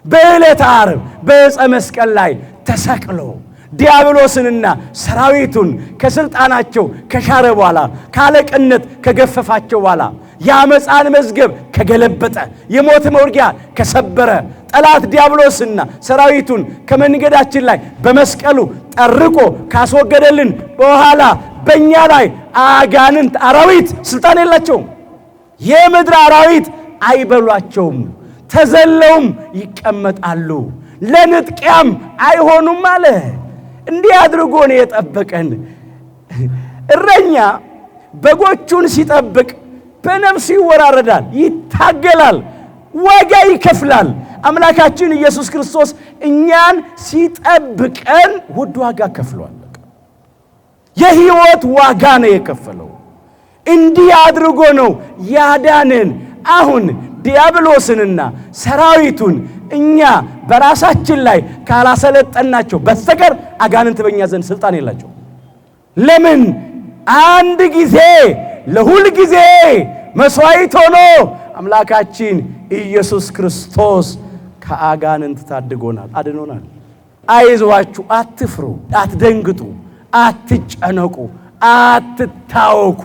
በዕለተ ዓርብ በዕፀ መስቀል ላይ ተሰቅሎ ዲያብሎስንና ሰራዊቱን ከስልጣናቸው ከሻረ በኋላ ካለቅነት ከገፈፋቸው በኋላ የአመፃን መዝገብ ከገለበጠ የሞት መውጊያ ከሰበረ ጠላት ዲያብሎስና ሰራዊቱን ከመንገዳችን ላይ በመስቀሉ ጠርቆ ካስወገደልን በኋላ በእኛ ላይ አጋንንት አራዊት ስልጣን የላቸውም። የምድር አራዊት አይበሏቸውም፣ ተዘለውም ይቀመጣሉ፣ ለንጥቂያም አይሆኑም አለ። እንዲህ አድርጎ ነው የጠበቀን። እረኛ በጎቹን ሲጠብቅ በነፍሱ ይወራረዳል፣ ይታገላል፣ ዋጋ ይከፍላል። አምላካችን ኢየሱስ ክርስቶስ እኛን ሲጠብቀን ውድ ዋጋ ከፍሏል። የሕይወት ዋጋ ነው የከፈለው። እንዲህ አድርጎ ነው ያዳነን። አሁን ዲያብሎስንና ሰራዊቱን እኛ በራሳችን ላይ ካላሰለጠናቸው በስተቀር አጋንንት በእኛ ዘንድ ስልጣን የላቸው። ለምን? አንድ ጊዜ ለሁል ጊዜ መስዋዕት ሆኖ አምላካችን ኢየሱስ ክርስቶስ ከአጋንንት ታድጎናል፣ አድኖናል። አይዟችሁ፣ አትፍሩ፣ አትደንግጡ፣ አትጨነቁ፣ አትታወኩ።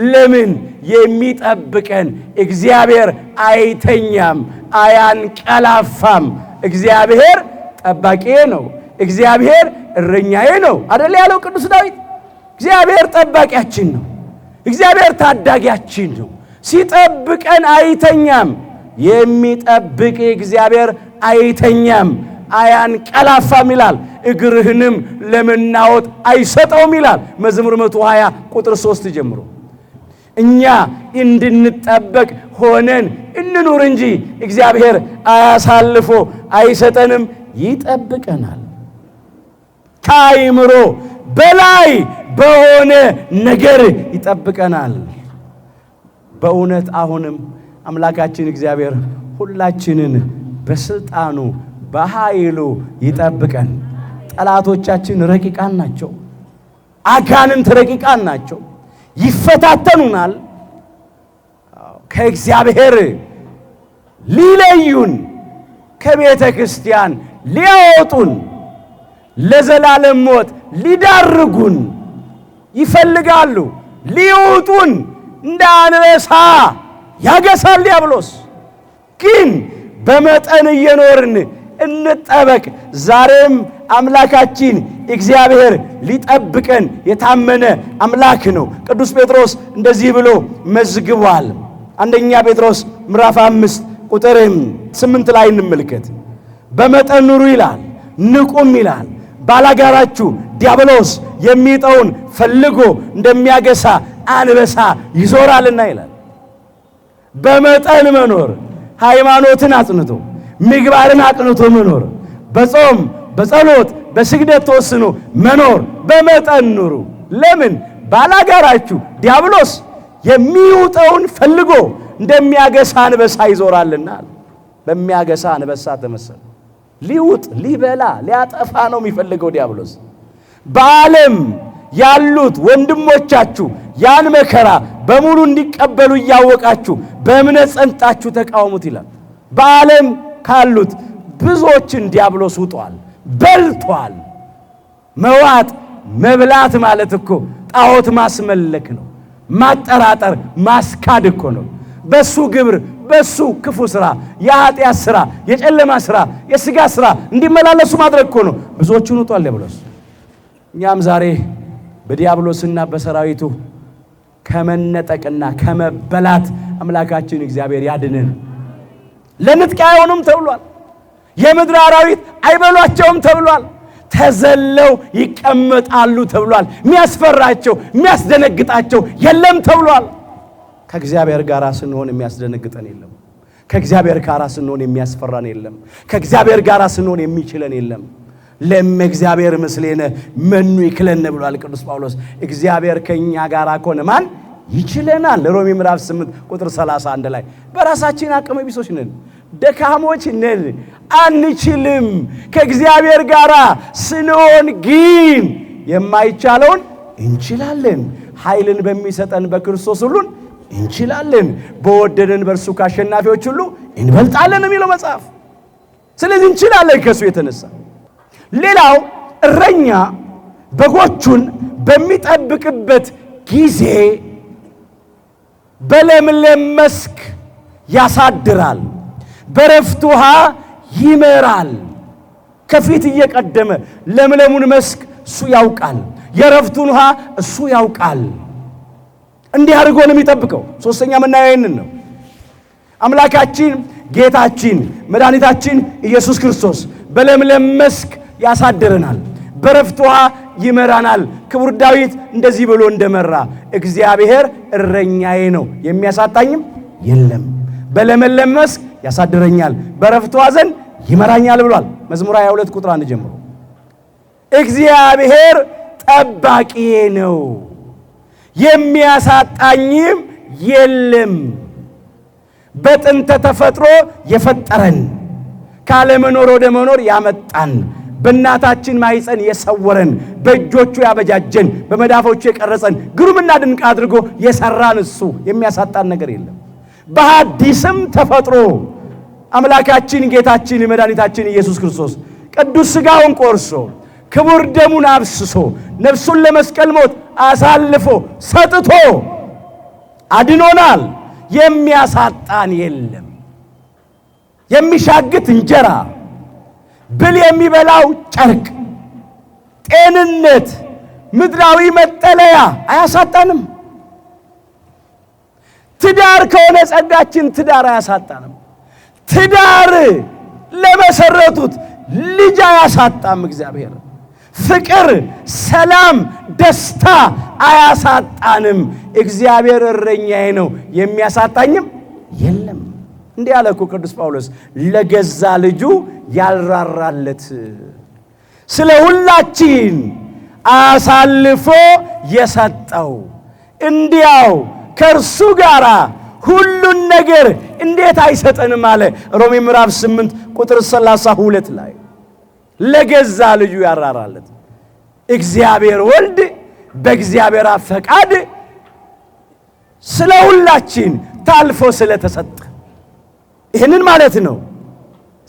ለምን? የሚጠብቀን እግዚአብሔር አይተኛም፣ አያንቀላፋም። እግዚአብሔር ጠባቂዬ ነው፣ እግዚአብሔር እረኛዬ ነው አይደል ያለው ቅዱስ ዳዊት። እግዚአብሔር ጠባቂያችን ነው፣ እግዚአብሔር ታዳጊያችን ነው። ሲጠብቀን አይተኛም። የሚጠብቅ እግዚአብሔር አይተኛም፣ አያንቀላፋም ይላል። እግርህንም ለመናወጥ አይሰጠውም ይላል መዝሙር 120 ቁጥር 3 ጀምሮ። እኛ እንድንጠበቅ ሆነን እንኑር እንጂ እግዚአብሔር አያሳልፎ አይሰጠንም፣ ይጠብቀናል። ከአእምሮ በላይ በሆነ ነገር ይጠብቀናል። በእውነት አሁንም አምላካችን እግዚአብሔር ሁላችንን በስልጣኑ በኃይሉ ይጠብቀን። ጠላቶቻችን ረቂቃን ናቸው፣ አጋንንት ረቂቃን ናቸው፣ ይፈታተኑናል። ከእግዚአብሔር ሊለዩን፣ ከቤተ ክርስቲያን ሊያወጡን፣ ለዘላለም ሞት ሊዳርጉን ይፈልጋሉ። ሊውጡን እንደ አንበሳ ያገሳል ዲያብሎስ። ግን በመጠን እየኖርን እንጠበቅ። ዛሬም አምላካችን እግዚአብሔር ሊጠብቀን የታመነ አምላክ ነው። ቅዱስ ጴጥሮስ እንደዚህ ብሎ መዝግቧል። አንደኛ ጴጥሮስ ምዕራፍ 5 ቁጥር 8 ላይ እንመልከት። በመጠን ኑሩ ይላል፣ ንቁም ይላል። ባላጋራችሁ ዲያብሎስ የሚጠውን ፈልጎ እንደሚያገሳ አንበሳ ይዞራልና ይላል። በመጠን መኖር፣ ሃይማኖትን አጽንቶ ምግባርን አቅንቶ መኖር፣ በጾም በጸሎት በስግደት ተወስኖ መኖር፣ በመጠን ኑሩ። ለምን? ባላጋራችሁ ዲያብሎስ የሚውጠውን ፈልጎ እንደሚያገሳ አንበሳ ይዞራልና። በሚያገሳ አንበሳ ተመሰለ። ሊውጥ፣ ሊበላ፣ ሊያጠፋ ነው የሚፈልገው ዲያብሎስ። በዓለም ያሉት ወንድሞቻችሁ ያን መከራ በሙሉ እንዲቀበሉ እያወቃችሁ በእምነት ጸንታችሁ ተቃወሙት ይላል። በዓለም ካሉት ብዙዎችን ዲያብሎስ ውጧል፣ በልቷል። መዋጥ መብላት ማለት እኮ ጣዖት ማስመለክ ነው። ማጠራጠር ማስካድ እኮ ነው። በሱ ግብር በሱ ክፉ ሥራ፣ የኃጢአት ሥራ፣ የጨለማ ሥራ፣ የሥጋ ሥራ እንዲመላለሱ ማድረግ እኮ ነው። ብዙዎቹን ውጧል ዲያብሎስ። እኛም ዛሬ በዲያብሎስና በሰራዊቱ ከመነጠቅና ከመበላት አምላካችን እግዚአብሔር ያድነን። ለንጥቂያ አይሆኑም ተብሏል። የምድር አራዊት አይበሏቸውም ተብሏል። ተዘለው ይቀመጣሉ ተብሏል። የሚያስፈራቸው የሚያስደነግጣቸው የለም ተብሏል። ከእግዚአብሔር ጋር ስንሆን የሚያስደነግጠን የለም። ከእግዚአብሔር ጋር ስንሆን የሚያስፈራን የለም። ከእግዚአብሔር ጋር ስንሆን የሚችለን የለም። ለእግዚአብሔር ምስሌነ መኑ ይክለነ ብሏል ቅዱስ ጳውሎስ። እግዚአብሔር ከኛ ጋር ከሆነ ማን ይችለናል? ሮሜ ምዕራፍ 8 ቁጥር 31 ላይ በራሳችን አቅመ ቢሶች ነን፣ ደካሞች ነን፣ አንችልም። ከእግዚአብሔር ጋር ስንሆን ግን የማይቻለውን እንችላለን። ኃይልን በሚሰጠን በክርስቶስ ሁሉን እንችላለን። በወደደን በእርሱ ከአሸናፊዎች ሁሉ እንበልጣለን የሚለው መጽሐፍ። ስለዚህ እንችላለን ከእሱ የተነሳ። ሌላው እረኛ በጎቹን በሚጠብቅበት ጊዜ በለምለም መስክ ያሳድራል፣ በረፍት ውሃ ይመራል። ከፊት እየቀደመ ለምለሙን መስክ እሱ ያውቃል፣ የረፍቱን ውሃ እሱ ያውቃል። እንዲህ አድርጎ ነው የሚጠብቀው። ሶስተኛ የምናየው ይህንን ነው። አምላካችን ጌታችን መድኃኒታችን ኢየሱስ ክርስቶስ በለምለም መስክ ያሳድረናል፣ በረፍት ውሃ ይመራናል። ክቡር ዳዊት እንደዚህ ብሎ እንደመራ እግዚአብሔር እረኛዬ ነው የሚያሳጣኝም የለም፣ በለምለም መስክ ያሳድረኛል፣ በረፍት ውሃ ዘንድ ይመራኛል ብሏል። መዝሙር 22 ቁጥር 1 ጀምሮ እግዚአብሔር ጠባቂዬ ነው የሚያሳጣኝም የለም። በጥንተ ተፈጥሮ የፈጠረን ካለመኖር ወደ መኖር ያመጣን በእናታችን ማኅፀን የሰወረን በእጆቹ ያበጃጀን በመዳፎቹ የቀረጸን ግሩምና ድንቅ አድርጎ የሰራን እሱ የሚያሳጣን ነገር የለም። በሐዲስም ተፈጥሮ አምላካችን ጌታችን መድኃኒታችን ኢየሱስ ክርስቶስ ቅዱስ ሥጋውን ቆርሶ ክቡር ደሙን አፍስሶ ነፍሱን ለመስቀል ሞት አሳልፎ ሰጥቶ አድኖናል። የሚያሳጣን የለም። የሚሻግት እንጀራ፣ ብል የሚበላው ጨርቅ፣ ጤንነት፣ ምድራዊ መጠለያ አያሳጣንም። ትዳር ከሆነ ጸጋችን ትዳር አያሳጣንም። ትዳር ለመሰረቱት ልጅ አያሳጣም እግዚአብሔር። ፍቅር፣ ሰላም፣ ደስታ አያሳጣንም። እግዚአብሔር እረኛዬ ነው የሚያሳጣኝም የለም። እንዲህ አለ እኮ ቅዱስ ጳውሎስ ለገዛ ልጁ ያልራራለት ስለ ሁላችን አሳልፎ የሰጠው እንዲያው ከእርሱ ጋር ሁሉን ነገር እንዴት አይሰጠንም አለ። ሮሜ ምዕራፍ 8 ቁጥር 32 ላይ ለገዛ ልጁ ያራራለት እግዚአብሔር ወልድ በእግዚአብሔር አብ ፈቃድ ስለ ሁላችን ታልፎ ስለተሰጠ ይህንን ማለት ነው።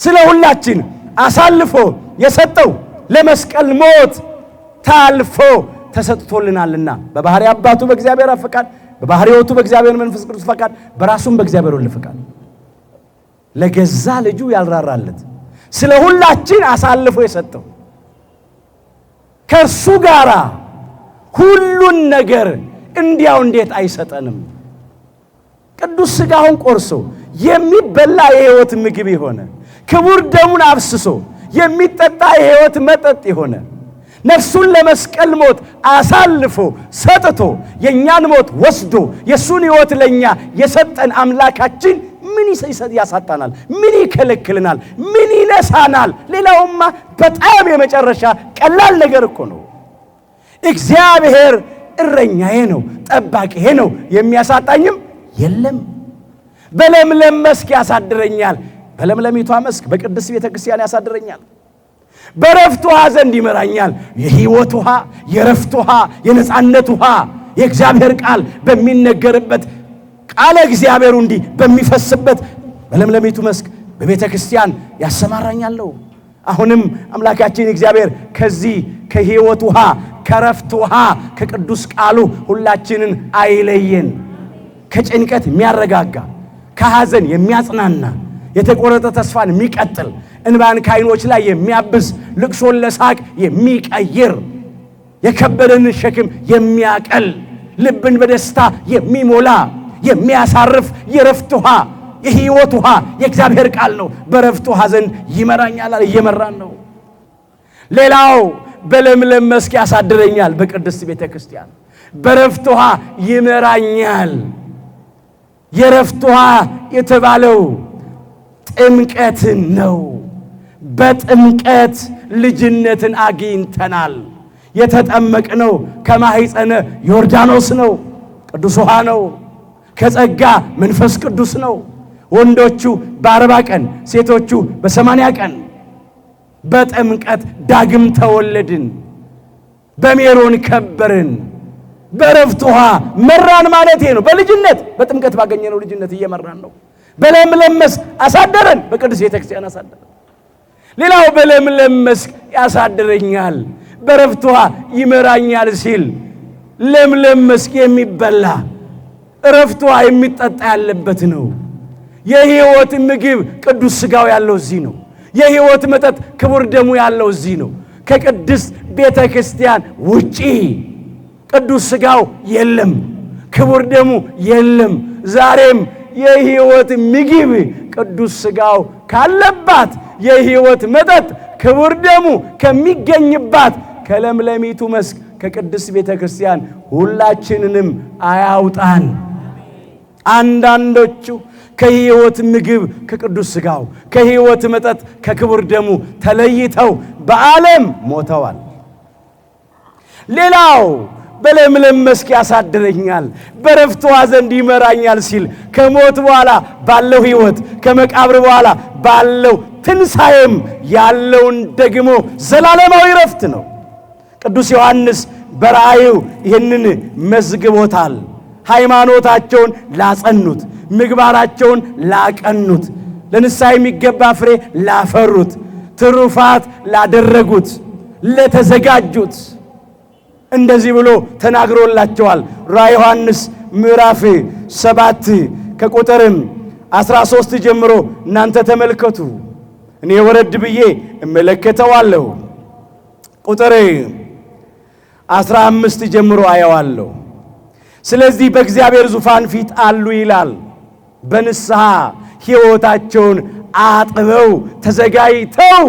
ስለ ሁላችን አሳልፎ የሰጠው ለመስቀል ሞት ታልፎ ተሰጥቶልናልና በባህሪ አባቱ በእግዚአብሔር አብ ፈቃድ፣ በባህሪ ሕይወቱ በእግዚአብሔር መንፈስ ቅዱስ ፈቃድ፣ በራሱም በእግዚአብሔር ወልድ ፈቃድ ለገዛ ልጁ ያልራራለት ስለ ሁላችን አሳልፎ የሰጠው ከእርሱ ጋር ሁሉን ነገር እንዲያው እንዴት አይሰጠንም? ቅዱስ ሥጋውን ቆርሶ የሚበላ የሕይወት ምግብ የሆነ ክቡር ደሙን አፍስሶ የሚጠጣ የሕይወት መጠጥ የሆነ ነፍሱን ለመስቀል ሞት አሳልፎ ሰጥቶ የኛን ሞት ወስዶ የሱን ሕይወት ለኛ የሰጠን አምላካችን ምን ያሳጣናል? ምን ይከለክልናል? ምን ይነሳናል? ሌላውማ በጣም የመጨረሻ ቀላል ነገር እኮ ነው። እግዚአብሔር እረኛዬ ነው፣ ጠባቂዬ ነው፣ የሚያሳጣኝም የለም። በለምለም መስክ ያሳድረኛል። በለምለሚቷ መስክ በቅድስት ቤተ ክርስቲያን ያሳድረኛል። በረፍት ውሃ ዘንድ ይመራኛል። የሕይወት ውሃ፣ የረፍት ውሃ፣ የነጻነት ውሃ የእግዚአብሔር ቃል በሚነገርበት ቃለ እግዚአብሔሩ እንዲህ በሚፈስበት በለምለሚቱ መስክ በቤተ ክርስቲያን ያሰማራኛል። አሁንም አምላካችን እግዚአብሔር ከዚህ ከሕይወት ውሃ፣ ከረፍት ውሃ፣ ከቅዱስ ቃሉ ሁላችንን አይለየን። ከጭንቀት የሚያረጋጋ፣ ከሐዘን የሚያጽናና፣ የተቆረጠ ተስፋን የሚቀጥል፣ እንባን ከዓይኖች ላይ የሚያብስ፣ ልቅሶን ለሳቅ የሚቀይር፣ የከበደን ሸክም የሚያቀል፣ ልብን በደስታ የሚሞላ የሚያሳርፍ የረፍት ውሃ የሕይወት ውሃ የእግዚአብሔር ቃል ነው። በረፍት ውሃ ዘንድ ይመራኛል፣ እየመራን ነው። ሌላው በለምለም መስክ ያሳድረኛል። በቅድስት ቤተ ክርስቲያን በረፍት ውሃ ይመራኛል። የረፍት ውሃ የተባለው ጥምቀትን ነው። በጥምቀት ልጅነትን አግኝተናል። የተጠመቅነው ከማኅፀነ ዮርዳኖስ ነው፣ ቅዱስ ውሃ ነው። ከጸጋ መንፈስ ቅዱስ ነው። ወንዶቹ በ40 ቀን ሴቶቹ በ80 ቀን በጥምቀት ዳግም ተወለድን። በሜሮን ከበርን። በረፍት ውሃ መራን ማለት ነው። በልጅነት በጥምቀት ባገኘነው ልጅነት እየመራን ነው። በለምለም መስክ አሳደረን። በቅዱስ ቤተ ክርስቲያን አሳደረን። ሌላው በለምለም መስክ ያሳድረኛል፣ በረፍት ውሃ ይመራኛል ሲል ለምለም መስክ የሚበላ ረፍት ውሃ የሚጠጣ ያለበት ነው። የሕይወት ምግብ ቅዱስ ሥጋው ያለው እዚህ ነው። የሕይወት መጠጥ ክቡር ደሙ ያለው እዚህ ነው። ከቅድስት ቤተ ክርስቲያን ውጪ ቅዱስ ሥጋው የለም፣ ክቡር ደሙ የለም። ዛሬም የሕይወት ምግብ ቅዱስ ሥጋው ካለባት፣ የሕይወት መጠጥ ክቡር ደሙ ከሚገኝባት ከለምለሚቱ መስክ ከቅድስት ቤተ ክርስቲያን ሁላችንንም አያውጣን። አንዳንዶቹ ከሕይወት ምግብ ከቅዱስ ሥጋው ከሕይወት መጠጥ ከክቡር ደሙ ተለይተው በዓለም ሞተዋል። ሌላው በለምለም መስክ ያሳድረኛል፣ በረፍት ውሃ ዘንድ ይመራኛል ሲል ከሞት በኋላ ባለው ሕይወት ከመቃብር በኋላ ባለው ትንሣኤም ያለውን ደግሞ ዘላለማዊ ረፍት ነው። ቅዱስ ዮሐንስ በራእዩ ይህንን መዝግቦታል። ሃይማኖታቸውን ላጸኑት፣ ምግባራቸውን ላቀኑት፣ ለንስሐ የሚገባ ፍሬ ላፈሩት፣ ትሩፋት ላደረጉት፣ ለተዘጋጁት እንደዚህ ብሎ ተናግሮላቸዋል። ራእየ ዮሐንስ ምዕራፍ 7 ከቁጥር 13 ጀምሮ እናንተ ተመልከቱ፣ እኔ ወረድ ብዬ እመለከተዋለሁ። ቁጥር 15 ጀምሮ አየዋለሁ። ስለዚህ በእግዚአብሔር ዙፋን ፊት አሉ ይላል። በንስሐ ሕይወታቸውን አጥበው ተዘጋጅተው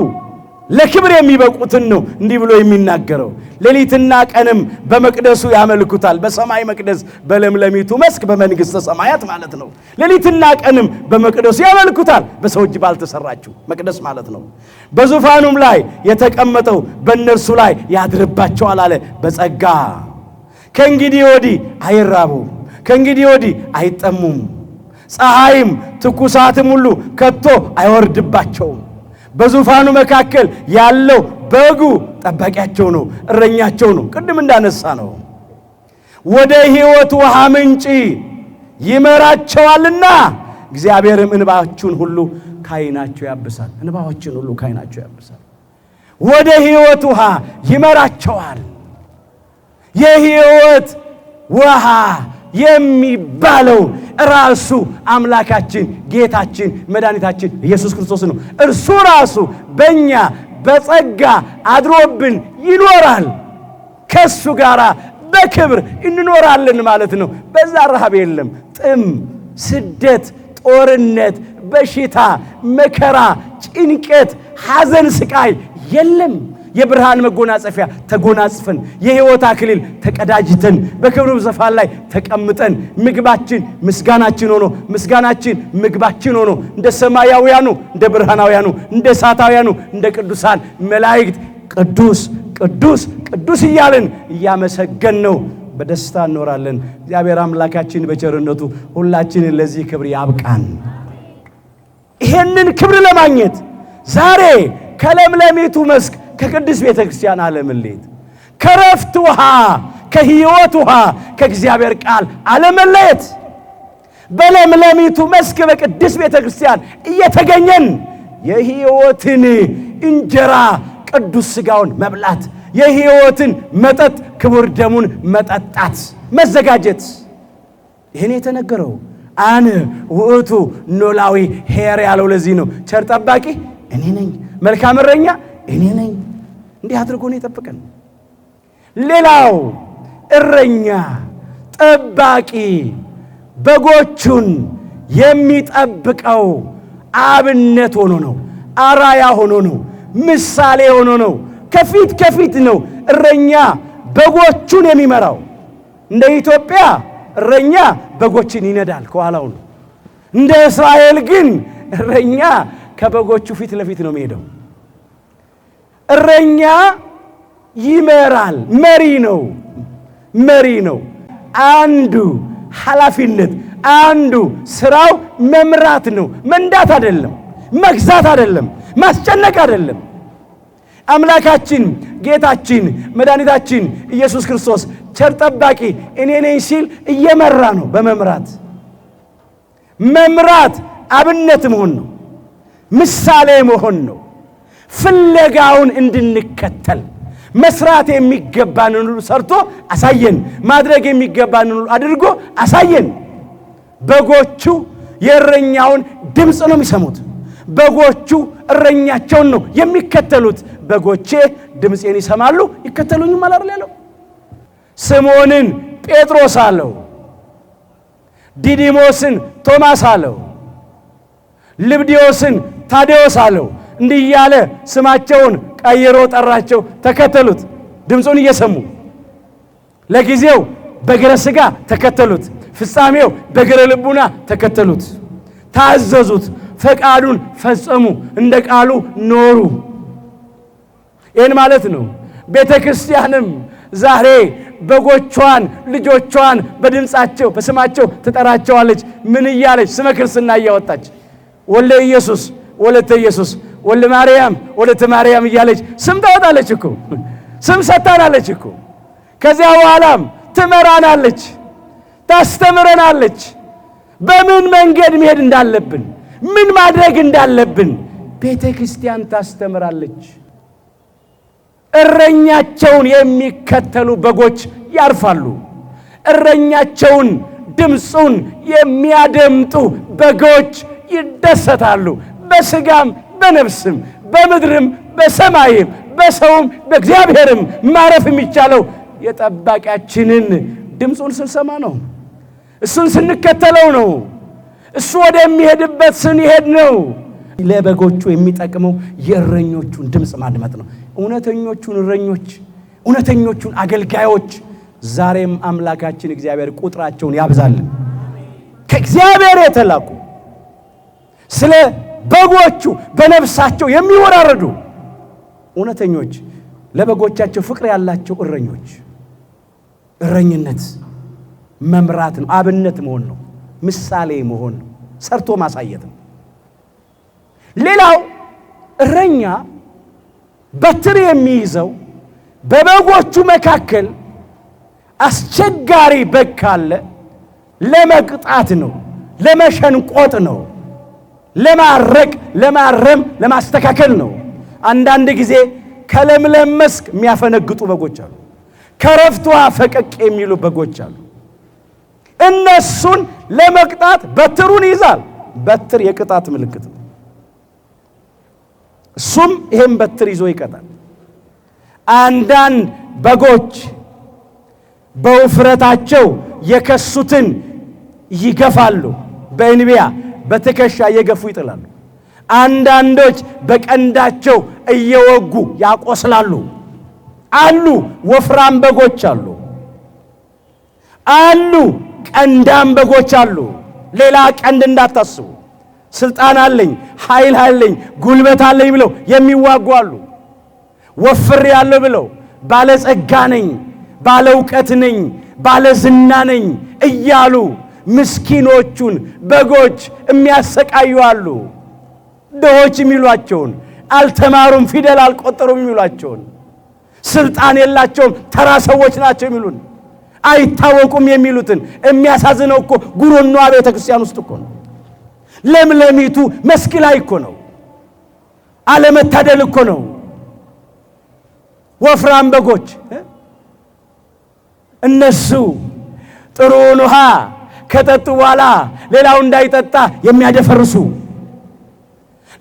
ለክብር የሚበቁትን ነው እንዲህ ብሎ የሚናገረው። ሌሊትና ቀንም በመቅደሱ ያመልኩታል። በሰማይ መቅደስ በለምለሚቱ መስክ በመንግሥተ ሰማያት ማለት ነው። ሌሊትና ቀንም በመቅደሱ ያመልኩታል። በሰው እጅ ባልተሰራችው መቅደስ ማለት ነው። በዙፋኑም ላይ የተቀመጠው በእነርሱ ላይ ያድርባቸዋል አለ በጸጋ። ከእንግዲህ ወዲህ አይራቡም፣ ከእንግዲህ ወዲህ አይጠሙም፣ ፀሐይም ትኩሳትም ሁሉ ከቶ አይወርድባቸውም። በዙፋኑ መካከል ያለው በጉ ጠባቂያቸው ነው፣ እረኛቸው ነው። ቅድም እንዳነሳ ነው ወደ ሕይወት ውሃ ምንጭ ይመራቸዋልና እግዚአብሔርም እንባዎችን ሁሉ ከዓይናቸው ያብሳል። እንባዎችን ሁሉ ከዓይናቸው ያብሳል። ወደ ሕይወት ውሃ ይመራቸዋል። የሕይወት ውሃ የሚባለው ራሱ አምላካችን ጌታችን መድኃኒታችን ኢየሱስ ክርስቶስ ነው። እርሱ ራሱ በእኛ በጸጋ አድሮብን ይኖራል። ከሱ ጋር በክብር እንኖራለን ማለት ነው። በዛ ረሃብ የለም፣ ጥም፣ ስደት፣ ጦርነት፣ በሽታ፣ መከራ፣ ጭንቀት፣ ሐዘን፣ ስቃይ የለም። የብርሃን መጎናጸፊያ ተጎናጽፈን የሕይወት አክሊል ተቀዳጅተን በክብሩ ዙፋን ላይ ተቀምጠን ምግባችን ምስጋናችን ሆኖ ምስጋናችን ምግባችን ሆኖ እንደ ሰማያውያኑ እንደ ብርሃናውያኑ እንደ እሳታውያኑ እንደ ቅዱሳን መላእክት ቅዱስ ቅዱስ ቅዱስ እያልን እያመሰገን ነው በደስታ እንኖራለን። እግዚአብሔር አምላካችን በቸርነቱ ሁላችንን ለዚህ ክብር ያብቃን። ይሄንን ክብር ለማግኘት ዛሬ ከለምለሚቱ መስክ ከቅዱስ ቤተ ክርስቲያን አለመለየት፣ ከረፍት ውሃ ከሕይወት ውሃ ከእግዚአብሔር ቃል አለመለየት፣ በለምለሚቱ መስክ በቅዱስ ቤተ ክርስቲያን እየተገኘን የሕይወትን እንጀራ ቅዱስ ሥጋውን መብላት፣ የሕይወትን መጠጥ ክቡር ደሙን መጠጣት መዘጋጀት። ይህን የተነገረው አነ ውእቱ ኖላዊ ኄር ያለው ለዚህ ነው። ቸር ጠባቂ እኔ ነኝ፣ መልካም እረኛ እኔ ነኝ። እንዲህ አድርጎ ነው የጠበቀን። ሌላው እረኛ ጠባቂ በጎቹን የሚጠብቀው አብነት ሆኖ ነው፣ አራያ ሆኖ ነው፣ ምሳሌ ሆኖ ነው፣ ከፊት ከፊት ነው እረኛ በጎቹን የሚመራው። እንደ ኢትዮጵያ እረኛ በጎችን ይነዳል፣ ከኋላው ነው። እንደ እስራኤል ግን እረኛ ከበጎቹ ፊት ለፊት ነው የሚሄደው። እረኛ ይመራል፣ መሪ ነው። አንዱ ኃላፊነት አንዱ ስራው መምራት ነው። መንዳት አይደለም፣ መግዛት አይደለም፣ ማስጨነቅ አይደለም። አምላካችን ጌታችን መድኃኒታችን ኢየሱስ ክርስቶስ ቸር ጠባቂ እኔ ነኝ ሲል እየመራ ነው። መምራት አብነት መሆን ነው፣ ምሳሌ መሆን ነው። ፍለጋውን እንድንከተል መስራት የሚገባንን ሁሉ ሰርቶ አሳየን፣ ማድረግ የሚገባንን ሁሉ አድርጎ አሳየን። በጎቹ የእረኛውን ድምፅ ነው የሚሰሙት። በጎቹ እረኛቸውን ነው የሚከተሉት። በጎቼ ድምፄን ይሰማሉ ይከተሉኝማል አይደል ያለው። ስምዖንን ጴጥሮስ አለው፣ ዲዲሞስን ቶማስ አለው፣ ልብድዮስን ታዴዎስ አለው። እንዲህ እያለ ስማቸውን ቀይሮ ጠራቸው። ተከተሉት ድምፁን እየሰሙ። ለጊዜው በግረ ሥጋ ተከተሉት፣ ፍጻሜው በግረ ልቡና ተከተሉት። ታዘዙት፣ ፈቃዱን ፈጸሙ፣ እንደ ቃሉ ኖሩ። ይህን ማለት ነው። ቤተ ክርስቲያንም ዛሬ በጎቿን ልጆቿን በድምፃቸው በስማቸው ትጠራቸዋለች። ምን እያለች? ስመ ክርስትና እያወጣች ወልደ ኢየሱስ ወለተ ኢየሱስ፣ ወልደ ማርያም ወለተ ማርያም እያለች ስም ታወጣለች እኮ፣ ስም ሰጥታናለች እኮ። ከዚያ በኋላም ትመራናለች፣ ታስተምረናለች። በምን መንገድ መሄድ እንዳለብን፣ ምን ማድረግ እንዳለብን ቤተ ክርስቲያን ታስተምራለች። እረኛቸውን የሚከተሉ በጎች ያርፋሉ። እረኛቸውን ድምፁን የሚያደምጡ በጎች ይደሰታሉ። በሥጋም በነፍስም በምድርም በሰማይም በሰውም በእግዚአብሔርም ማረፍ የሚቻለው የጠባቂያችንን ድምፁን ስንሰማ ነው። እሱን ስንከተለው ነው። እሱ ወደሚሄድበት ስንሄድ ነው። ለበጎቹ የሚጠቅመው የእረኞቹን ድምፅ ማድመጥ ነው። እውነተኞቹን እረኞች፣ እውነተኞቹን አገልጋዮች ዛሬም አምላካችን እግዚአብሔር ቁጥራቸውን ያብዛልን። ከእግዚአብሔር የተላኩ ስለ በጎቹ በነፍሳቸው የሚወራረዱ እውነተኞች፣ ለበጎቻቸው ፍቅር ያላቸው እረኞች። እረኝነት መምራት ነው፣ አብነት መሆን ነው፣ ምሳሌ መሆን ነው፣ ሰርቶ ማሳየት ነው። ሌላው እረኛ በትር የሚይዘው በበጎቹ መካከል አስቸጋሪ በግ ካለ ለመቅጣት ነው፣ ለመሸንቆጥ ነው፣ ለማረቅ፣ ለማረም፣ ለማስተካከል ነው። አንዳንድ ጊዜ ከለምለም መስክ የሚያፈነግጡ በጎች አሉ። ከረፍት ውሃ ፈቀቅ የሚሉ በጎች አሉ። እነሱን ለመቅጣት በትሩን ይዛል። በትር የቅጣት ምልክት ነው። እሱም ይሄን በትር ይዞ ይቀጣል። አንዳንድ በጎች በውፍረታቸው የከሱትን ይገፋሉ። በእንቢያ በትከሻ እየገፉ ይጥላሉ። አንዳንዶች በቀንዳቸው እየወጉ ያቆስላሉ አሉ። ወፍራም በጎች አሉ ቀንዳም በጎች አሉ። ሌላ ቀንድ እንዳታስቡ። ስልጣን አለኝ፣ ኃይል አለኝ፣ ጉልበት አለኝ ብለው የሚዋጉ አሉ። ወፍር ያለው ብለው ባለጸጋ ነኝ፣ ባለ ዕውቀት ነኝ፣ ባለ ዝና ነኝ እያሉ ምስኪኖቹን በጎች የሚያሰቃዩ አሉ። ድሆች የሚሏቸውን፣ አልተማሩም ፊደል አልቆጠሩም የሚሏቸውን፣ ስልጣን የላቸውም ተራ ሰዎች ናቸው የሚሉን፣ አይታወቁም የሚሉትን። የሚያሳዝነው እኮ ጉሮኗ ቤተ ክርስቲያን ውስጥ እኮ ነው። ለምለሚቱ መስክ ላይ እኮ ነው። አለመታደል እኮ ነው። ወፍራም በጎች እነሱ ጥሩውን ውሃ ከጠጡ በኋላ ሌላው እንዳይጠጣ የሚያደፈርሱ፣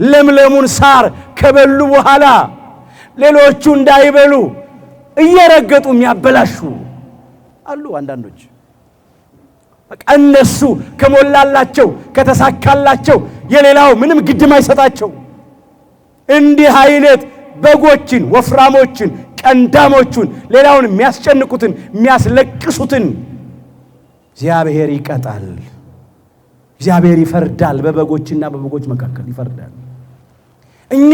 ለምለሙን ሳር ከበሉ በኋላ ሌሎቹ እንዳይበሉ እየረገጡ የሚያበላሹ አሉ። አንዳንዶች በቃ እነሱ ከሞላላቸው ከተሳካላቸው የሌላው ምንም ግድም አይሰጣቸው። እንዲህ አይነት በጎችን፣ ወፍራሞችን፣ ቀንዳሞቹን፣ ሌላውን የሚያስጨንቁትን የሚያስለቅሱትን እግዚአብሔር ይቀጣል። እግዚአብሔር ይፈርዳል። በበጎችና በበጎች መካከል ይፈርዳል። እኛ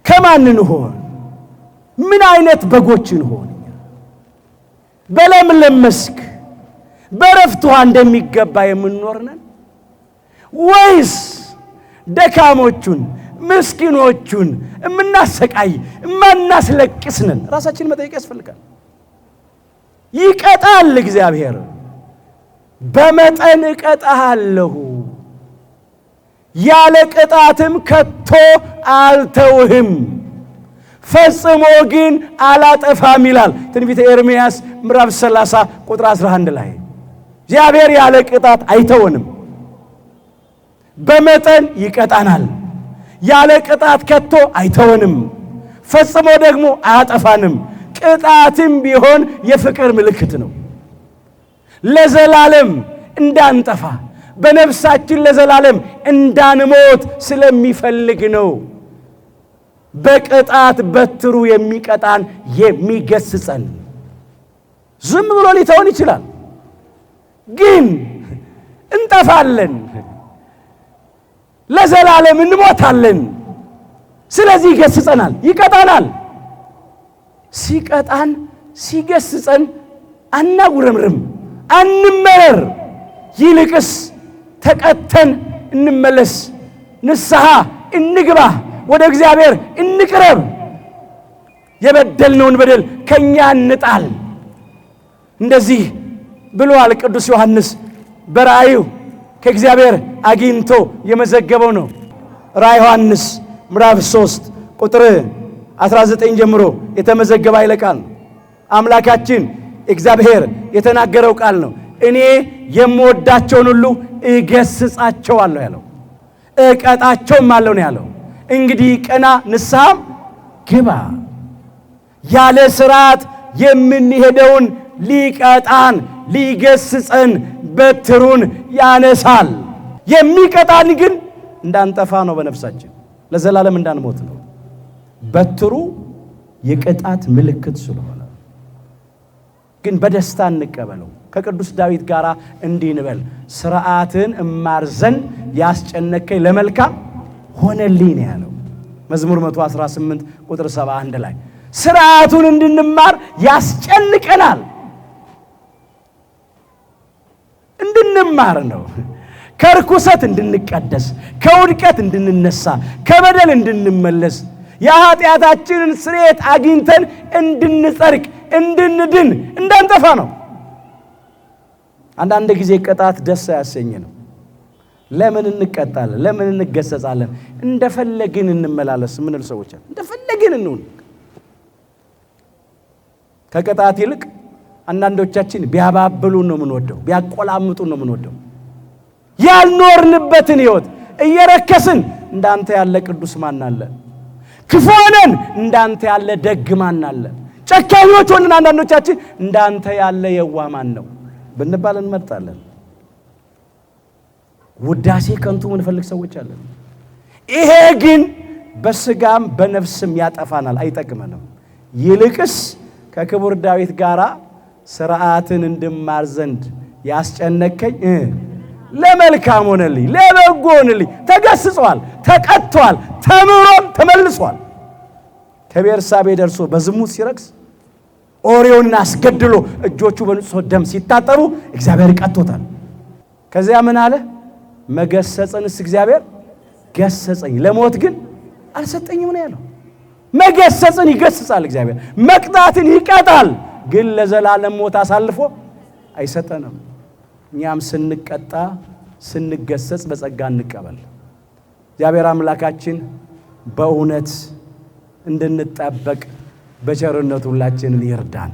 ከማን እንሆን? ምን አይነት በጎች እንሆን? በለምለም መስክ በረፍት ውሃ እንደሚገባ የምንኖር ነን ወይስ ደካሞቹን ምስኪኖቹን የምናሰቃይ የማናስለቅስ ነን? ራሳችንን መጠየቅ ያስፈልጋል። ይቀጣል እግዚአብሔር። በመጠን እቀጣሃለሁ ያለ ቅጣትም ከቶ አልተውህም ፈጽሞ ግን አላጠፋም ይላል ትንቢተ ኤርምያስ ምዕራፍ 30 ቁጥር 11 ላይ። እግዚአብሔር ያለ ቅጣት አይተወንም። በመጠን ይቀጣናል። ያለ ቅጣት ከቶ አይተወንም፣ ፈጽሞ ደግሞ አያጠፋንም። ቅጣትም ቢሆን የፍቅር ምልክት ነው። ለዘላለም እንዳንጠፋ በነፍሳችን ለዘላለም እንዳንሞት ስለሚፈልግ ነው። በቅጣት በትሩ የሚቀጣን የሚገስጸን። ዝም ብሎ ሊተውን ይችላል፣ ግን እንጠፋለን፣ ለዘላለም እንሞታለን። ስለዚህ ይገስጸናል፣ ይቀጣናል። ሲቀጣን ሲገስጸን አናጉረምርም፣ አንመረር። ይልቅስ ተቀተን እንመለስ፣ ንስሐ እንግባ፣ ወደ እግዚአብሔር እንቅረብ፣ የበደልነውን በደል ከኛ እንጣል። እንደዚህ ብሏል ቅዱስ ዮሐንስ በራእዩ ከእግዚአብሔር አግኝቶ የመዘገበው ነው። ራእየ ዮሐንስ ምዕራፍ 3 ቁጥር 19 ጀምሮ የተመዘገበ ኃይለ ቃል ነው። አምላካችን እግዚአብሔር የተናገረው ቃል ነው። እኔ የምወዳቸውን ሁሉ እገስጻቸዋለሁ ያለው፣ እቀጣቸውም አለው ነው ያለው። እንግዲህ ቀና ንስሐም ግባ። ያለ ስርዓት የምንሄደውን ሊቀጣን ሊገስጸን በትሩን ያነሳል። የሚቀጣን ግን እንዳንጠፋ ነው፣ በነፍሳችን ለዘላለም እንዳንሞት ነው። በትሩ የቅጣት ምልክት ስለሆነ ግን በደስታ እንቀበለው። ከቅዱስ ዳዊት ጋር እንዲህ እንበል፣ ስርዓትን እማር ዘንድ ያስጨነቀኝ ለመልካም ሆነልኝ ነው ያለው መዝሙር 118 ቁጥር 71 ላይ። ስርዓቱን እንድንማር ያስጨንቀናል። እንድንማር ነው። ከርኩሰት እንድንቀደስ፣ ከውድቀት እንድንነሳ፣ ከበደል እንድንመለስ፣ የኃጢአታችንን ስርየት አግኝተን እንድንጸድቅ፣ እንድንድን፣ እንዳንጠፋ ነው። አንዳንድ ጊዜ ቅጣት ደስ ያሰኝ ነው። ለምን እንቀጣለን? ለምን እንገሰጻለን? እንደፈለግን እንመላለስ ምንል ሰዎች አሉ። እንደፈለግን እንሁን። ከቅጣት ይልቅ አንዳንዶቻችን ቢያባብሉን ነው የምንወደው፣ ቢያቆላምጡን ነው የምንወደው። ያልኖርንበትን ሕይወት እየረከስን እንዳንተ ያለ ቅዱስ ማን አለ? ክፉ ሆነን እንዳንተ ያለ ደግ ማን አለ? ጨካኞች ሆነን አንዳንዶቻችን እንዳንተ ያለ የዋህ ማን ነው ብንባል እንመርጣለን። ውዳሴ ከንቱ ምንፈልግ ሰዎች አለን። ይሄ ግን በስጋም በነፍስም ያጠፋናል፣ አይጠቅመንም። ይልቅስ ከክቡር ዳዊት ጋራ ሥርዓትን እንድማር ዘንድ ያስጨነቀኝ ለመልካም ሆነልኝ፣ ለበጎ ሆነልኝ። ተገስጿል፣ ተቀጥቷል፣ ተምሮም ተመልሷል። ከቤርሳቤ ደርሶ በዝሙት ሲረክስ ኦሪዮንን አስገድሎ እጆቹ በንጹሕ ደም ሲታጠቡ እግዚአብሔር ቀጥቶታል። ከዚያ ምን አለ? መገሰጽንስ እግዚአብሔር ገሰጸኝ፣ ለሞት ግን አልሰጠኝም ነው ያለው። መገሰጽን ይገስጻል እግዚአብሔር፣ መቅጣትን ይቀጣል፣ ግን ለዘላለም ሞት አሳልፎ አይሰጠንም። እኛም ስንቀጣ ስንገሰጽ በጸጋ እንቀበል። እግዚአብሔር አምላካችን በእውነት እንድንጠበቅ በቸርነቱ ሁላችንን ይርዳን።